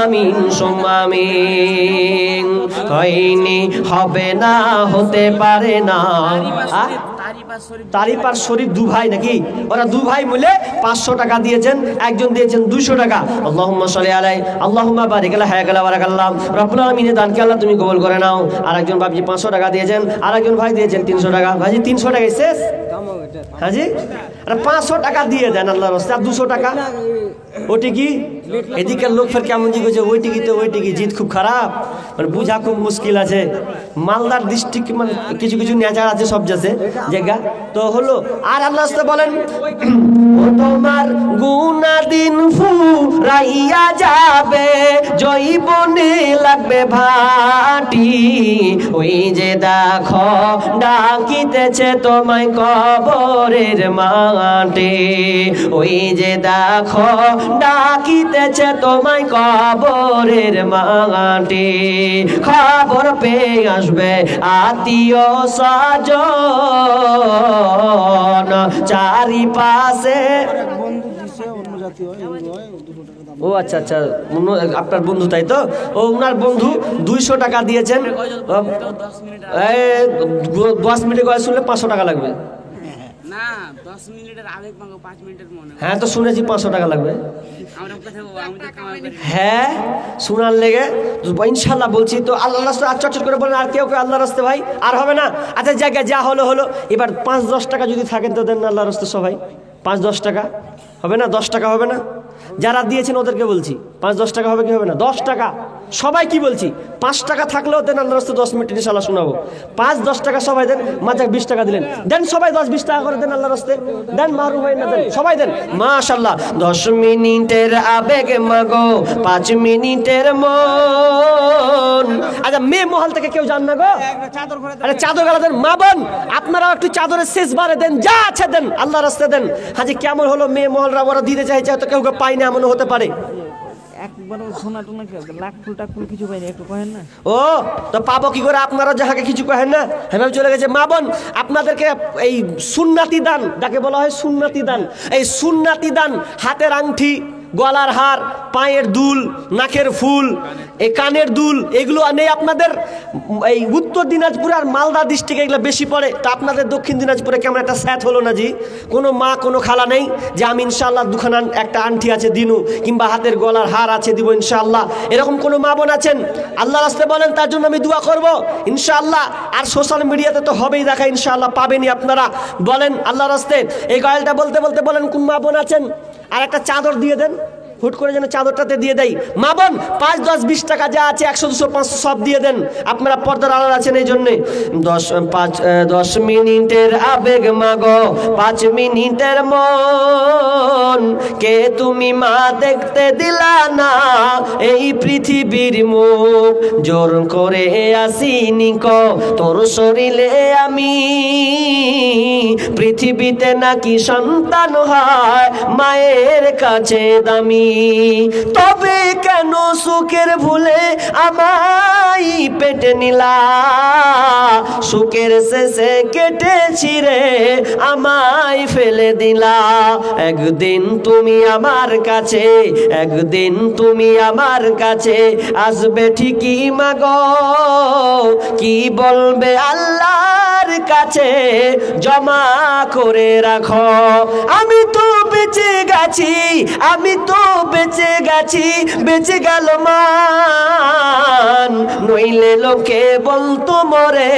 A: আমিন সুম্মা আমিন। হয়নি, হবে না, হতে পারে না। তারিপার শরীফ দু ভাই নাকি, ওরা দু ভাই মিলে 500 টাকা দিয়েছেন, একজন দিয়েছেন 200 টাকা। আল্লাহুম্মা সাল্লি আলাই, আল্লাহুম্মা বারিক আলা, হায়াকালা বারাকাল্লাহ, রব্বুল আলামিনের দানকে আল্লাহ তুমি কবুল করে নাও। আরেকজন বাবজি 500 টাকা দিয়েছেন, আরেকজন ভাই দিয়েছেন 300 টাকা। ভাইজি 300 টাকায় শেষ, হাজি আর 500 টাকা দিয়ে দেন আল্লাহর রাস্তায়, আর 200 টাকা ওটি কি? এদিকের লোক ফের কেমন জি করছে, ওইটি কি তো ওইটি কি, জিত খুব খারাপ, মানে বুঝা খুব মুশকিল আছে। মালদার ডিস্ট্রিক্ট মানে কিছু কিছু নেচার আছে সব জায়গা তো হলো। আর আল্লাহ রাস্তায় বলেন, ও তোমার গুনাদিন ফুরাইয়া যাবে, জৈবনে লাগবে ভাটি, ওই যে দেখো ডাকিতেছে তোমায় কবরের মাটি, ওই যে দেখো ডাকিতেছে তোমায় কবরের মাটি, খবর পেয়ে আসবে আত্মীয় স্বজন চারিপাশে। ও আচ্ছা আচ্ছা, আপনার বন্ধু তাই তো, ও উনার বন্ধু 200 টাকা দিয়েছেন। 10 মিনিট করে শুনলে 500 টাকা লাগবে।
C: না 10 মিনিটের আবেগ মাগো 5 মিনিটের মনে।
A: হ্যাঁ তো শুনেছি 500 টাকা লাগবে। হ্যাঁ শোনার লেগে ইনশাল্লাহ বলছি তো। আল্লাহ রাস্তা আর চটচট করে বলেন, আর কেউ আল্লাহ রাস্তে ভাই আর হবে না। আচ্ছা জায়গায় যা হলো হলো, এবার 5-10 টাকা যদি থাকেন তো দেন না আল্লাহ রাস্তে সবাই। 5-10 টাকা হবে না? 10 টাকা হবে না? যারা দিয়েছেন ওদেরকে বলছি, 5-10 টাকা হবে কি হবে না? 10 টাকা সবাই কি বলছি, 5 টাকা থাকলেও দেন আল্লাহ রাস্তায় 10 মিনিট ইনশাআল্লাহ শোনাবো। 5-10 টাকা সবাই দেন, মাঝে 20 টাকা দিলেন, দেন সবাই 10-20 টাকা করে দেন আল্লাহ রাস্তায়, দেন মারুম হয় না দেন সবাই দেন মাশাআল্লাহ। 10 মিনিটের আবেগ মাগো 5 মিনিটের মন। আচ্ছা মেয়ে মহল থেকে কেউ জান না গো, আরে চাদর গালা দেন। মা বোন আপনারাও একটু চাদরের শেষ বারে দেন, যা আছে দেন আল্লাহ রাস্তায় দেন। হাজি কেমন হলো, মেয়ে মহলরা ওরা দিতে চাইছে হয়তো কেউ পাই না, এমনও হতে পারে।
C: একবার সোনা টোনা লাখ ফুল টাক ফুল কিছু পাইনি, একটু কহেন না।
A: ও তো পাবো কি করে, আপনারা যাহাকে কিছু কহেন না, হ্যাঁ চলে গেছে। মা বোন আপনাদেরকে এই সুন্নাতি দান, যাকে বলা হয় সুন্নাতি দান, এই সুন্নাতি দান, হাতের আংটি, গলার হার, পায়ের দুল, নাকের ফুল, এই কানের দুল, এগুলো নেই আপনাদের এই উত্তর দিনাজপুর আর মালদা ডিস্ট্রিক্টে, এগুলো বেশি পড়ে। তা আপনাদের দক্ষিণ দিনাজপুরে কেমন একটা স্যাট হলো না জি, কোনো মা কোনো খালা নেই যে আমি ইনশাআল্লাহ দুখানা একটা আংটি আছে দিনু, কিংবা হাতের গলার হার আছে দিব ইনশাআল্লাহ, এরকম কোনো মা বোন আছেন? আল্লাহ রাস্তায় বলেন, তার জন্য আমি দোয়া করব ইনশাআল্লাহ। আর সোশ্যাল মিডিয়াতে তো হবেই দেখা ইনশাআল্লাহ, পাবেনই আপনারা। বলেন আল্লাহ রাস্তায় এই গয়ালটা বলতে বলতে বলেন কোন মা বোন আছেন, আর একটা চাদর দিয়ে দেন, হুট করে যেন চাদরটাতে দিয়ে দেয়। মা বোন 5-10-20 টাকা যা আছে 100-200-500 সব দিয়ে দেন, আপনারা পর্দার আড়াল আছেন এই জন্যে। 10 মিনিটের আবেগ মাগো 5 মিনিটের মন, কে তুমি মা দেখতে দিলা না এই পৃথিবীর মুখ, জোর করে আসিনি কো তোর শরীরে আমি, পৃথিবীতে নাকি সন্তান হয় মায়ের কাছে দামি, তবে কেন সুখের ভুলে আমায় পেটে নিলা, সুখের শেষে কেটে ছিঁড়ে আমায় ফেলে দিলা, একদিন তুমি আমার কাছে, একদিন তুমি আমার কাছে আসবে ঠিকই মাগো, কি বলবে আল্লাহর কাছে জমা করে রাখো, আমি তো বেঁচে গেছি, আমি তো বেঁচে গেছি বেঁচে গেল মান, নইলে লোকে বলতো মরে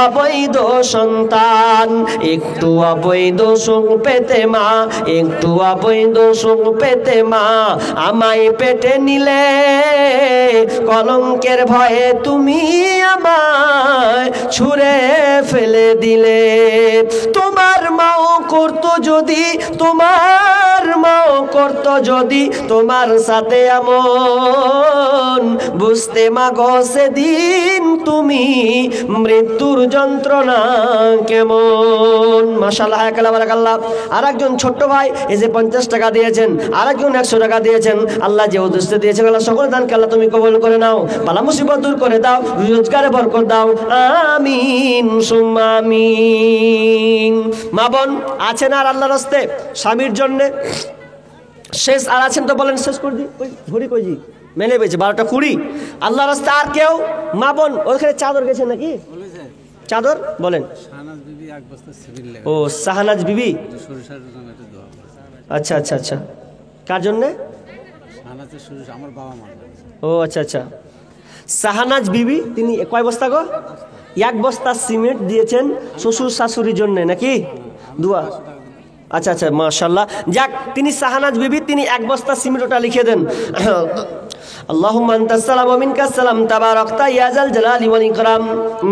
A: অবৈধ সন্তান। একটু অবৈধ সুখ পেতে মা, একটু অবৈধ সুখ পেতে মা আমায় পেটে নিলে, কলঙ্কের ভয়ে তুমি আমায় ছুঁড়ে ফেলে দিলে। তোমার মাও করতো যদি, তোমার মাও করতো যদি তোমার সাথে এমন, বুঝতে মাগো সেদিন তুমি মৃত্যুর যন্ত্রণা কেমন। মাশাআল্লাহ, বারাকাল্লাহ। আর একজন ছোট্ট ভাই এই যে 50 টাকা দিয়েছেন, আর একজন 100 টাকা দিয়েছেন। আল্লাহ যে উদ্দেশ্যে দিয়েছেন আল্লাহ সকল দানকে আল্লাহ তুমি কবুল করে নাও, বালা মুসিবত দূর করে দাও, রোজগারে বরকত দাও, আমিন সুম্মা আমিন। মা বোন আছেন আর আল্লাহর রাস্তে স্বামীর জন্য শেষ আর আছেন তো বলেন, শেষ করে দি। ওই ঘড়ি কই জি মেলে পেয়েছে 12:20। আল্লাহর রাস্তে আর কেউ? মা বোন ওখানে চাদর গেছে নাকি? চাদর বলেন। ও শাহনাজ বিবি, আচ্ছা আচ্ছা আচ্ছা। কার জন্যে? ও আচ্ছা আচ্ছা। শাহনাজ বিবি তিনি কয় বস্তা গো? 1 বস্তা সিমেন্ট দিয়েছেন শ্বশুর শাশুড়ির জন্য নাকি? দুয়া। আচ্ছা আচ্ছা, মাশাআল্লাহ। যাক, তিনি শাহনাজ বিবি, তিনি 1 বস্তা সিমেন্ট ওটা লিখে দেন। আল্লাহুম্মা আনতাস সালাম ওয়া মিনকাস সালাম তাবারাকতা ইয়া যাল জালালি ওয়াল ইকরাম।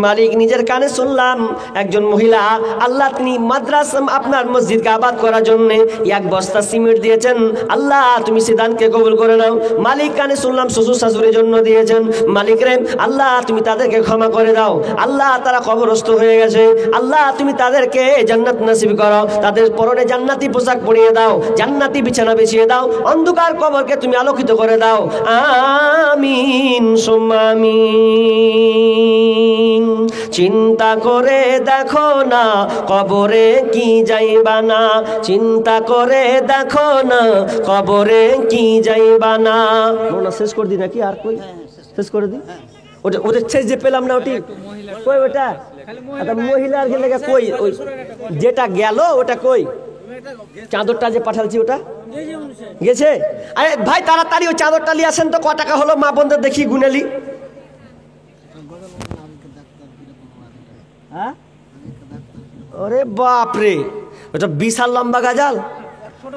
A: মালিক নিজের কানে শুনলাম একজন মহিলা আল্লাহ তিনি মাদ্রাসা আপনার মসজিদকে আবাদ করার জন্য 1 বস্তা সিমেন্ট দিয়েছেন। আল্লাহ তুমি সে দানকে কবুল করে নাও। মালিক কানে শুনলাম শ্বশুর শাশুড়ির জন্য দিয়েছেন। মালিক রে আল্লাহ তুমি তাদেরকে ক্ষমা করে দাও। আল্লাহ তারা কবরস্থ হয়ে গেছে, আল্লাহ তুমি তাদেরকে জান্নাত নসিব করো, তাদের পরনে জান্নাতি পোশাক পরিয়ে দাও, জান্নাতি বিছানা বিছিয়ে দাও, অন্ধকার কবরকে তুমি আলোকিত করে দাও, আমিন সুম্মা আমিন। চিন্তা করে দেখো না কবরে কি যাইবা না, চিন্তা করে দেখো না কবরে কি যাইবা না। মোনা শেষ করে দি নাকি আর কই? শেষ করে দি। ওটা ওদের শেষ যে পেলাম না ওটি কই? ওটা আচ্ছা মহিলার গেলে কই? ওই যেটা গেল ওটা কই? চাদরটা যে পাঠালছি ওটা গেছে? আরে ভাই তাড়াতাড়ি ওই চাদরটা নিয়ে আসেন তো। ক টাকা হলো মা বোনদের দেখি গুনেলি। ওরে বাপরে, ওটা বিশাল লম্বা গাজাল।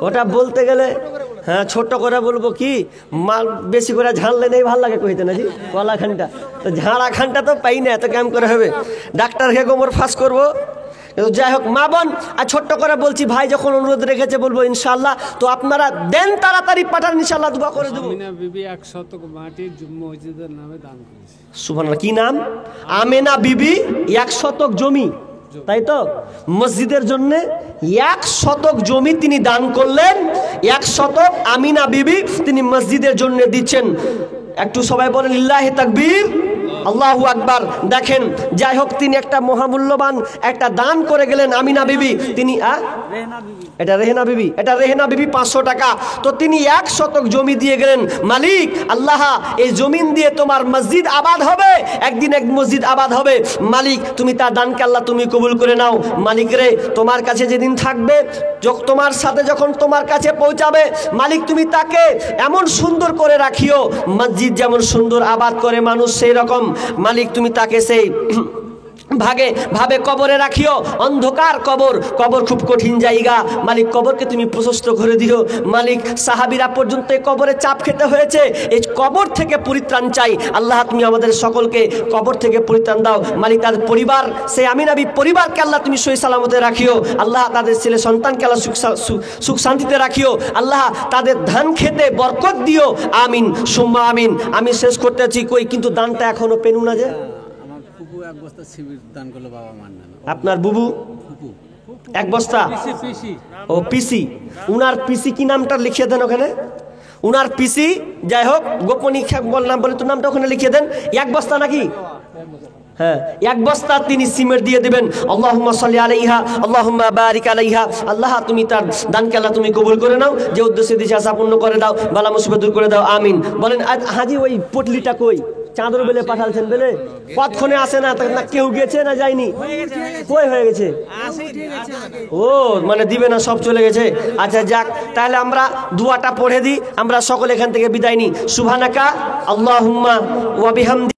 A: ওটা বলতে গেলে হ্যাঁ ছোট করে বলবো কি, মাল বেশি করে ঝাড়লে নেই ভাল লাগে কইতে না জি। কলা খানটা তো ঝাড়া খানটা তো পাই না, এত কেমন করে হবে? ডাক্তারকে গোমর ফাঁস করবো। যাই হোক মা বোন, আর ছোট্ট করে বলছি ভাই যখন অনুরোধ রেখেছে বলবো ইনশাআল্লাহ, তো আপনারা দেন তাড়াতাড়ি পাঠান, ইনশাআল্লাহ দোয়া করে দেবো।
D: আমিনা বিবি 1 শতক মাটি মসজিদের নামে দান করেছে।
A: সুবহানাল্লাহ। কি নাম? আমেনা বিবি 1 শতক জমি, তাই তো? মসজিদের জন্য 1 শতক জমি তিনি দান করলেন। 1 শতক আমিনা বিবি তিনি মসজিদের জন্য দিচ্ছেন। একটু সবাই বলেন লিল্লাহি তাকবীর, আল্লাহু আকবার। দেখেন যাই হোক তিনি একটা মহামূল্যবান একটা দান করে গেলেন আমিনা বিবি। তিনি এটা রেহেনা বিবি, এটা রেহেনা বিবি 500 টাকা। তো তিনি 1 শতক জমি দিয়ে গেলেন। মালিক আল্লাহ এই জমিন দিয়ে তোমার মসজিদ আবাদ হবে, একদিন এক মসজিদ আবাদ হবে। মালিক তুমি তার দানকে আল্লাহ তুমি কবুল করে নাও। মালিক রে তোমার কাছে যেদিন থাকবে, তোমার সাথে যখন তোমার কাছে পৌঁছাবে, মালিক তুমি তাকে এমন সুন্দর করে রাখিও, মসজিদ যেমন সুন্দর আবাদ করে মানুষ সেই রকম মালিক তুমি তাকে সেই ভাবে কবরে রাখিও। অন্ধকার কবর, কবর খুব কঠিন জায়গা, মালিক কবরকে তুমি প্রশস্ত করে দিও। মালিক সাহাবীরা পর্যন্ত এই কবরে চাপ খেতে হয়েছে, এই কবর থেকে পরিত্রাণ চাই। আল্লাহ তুমি আমাদের সকলকে কবর থেকে পরিত্রাণ দাও। মালিক তাদের পরিবার, সেই আমিনা বিবি পরিবারকে আল্লাহ তুমি সহি সালামতে রাখিও। আল্লাহ তাদের ছেলে সন্তানকে আল্লাহ সুখ শান্তিতে রাখিও। আল্লাহ তাদের ধান খেতে বরকত দিও, আমিন সুম্মা আমিন। আমি শেষ করতেছি কই, কিন্তু দানটা এখনো পেনু না যে।
D: এক বস্তা সিমেন্ট দান করলো বাবা মান্না।
A: আপনার বুবু 1 বস্তা? ও পিসি, উনার পিসি কি নামটা লিখিয়ে দেন ওখানে, উনার পিসি। যাই হোক গোপনীয় বললাম বলে তো নামটা ওখানে লিখিয়ে দেন। 1 বস্তা নাকি? হ্যাঁ 1 বস্তা তিনি সিমেন্ট দিয়ে দিবেন। আল্লাহুম্মা সাল্লি আলাইহা আল্লাহুম্মা বারিক আলাইহা। আল্লাহ তুমি তার দানকে আল্লাহ তুমি কবুল করে নাও, যে উদ্দেশ্যে দিয়েছে আশা পূর্ণ করে দাও, বালা মুসিবত দূর করে দাও, আমিন। বলেন হাজি ওই পটলিটা কই? চাঁদর বেলে পাঠালছেন বেলে কতক্ষণে আসে না না কেউ গেছে না যায়নি কই হয়ে গেছে ও মানে দিবে না সব চলে গেছে আচ্ছা যাক তাহলে আমরা দুয়াটা পড়ে দিই আমরা সকলে এখান থেকে বিদায় নিই সুবহানাকা আল্লাহুম্মা ওয়া বিহামদি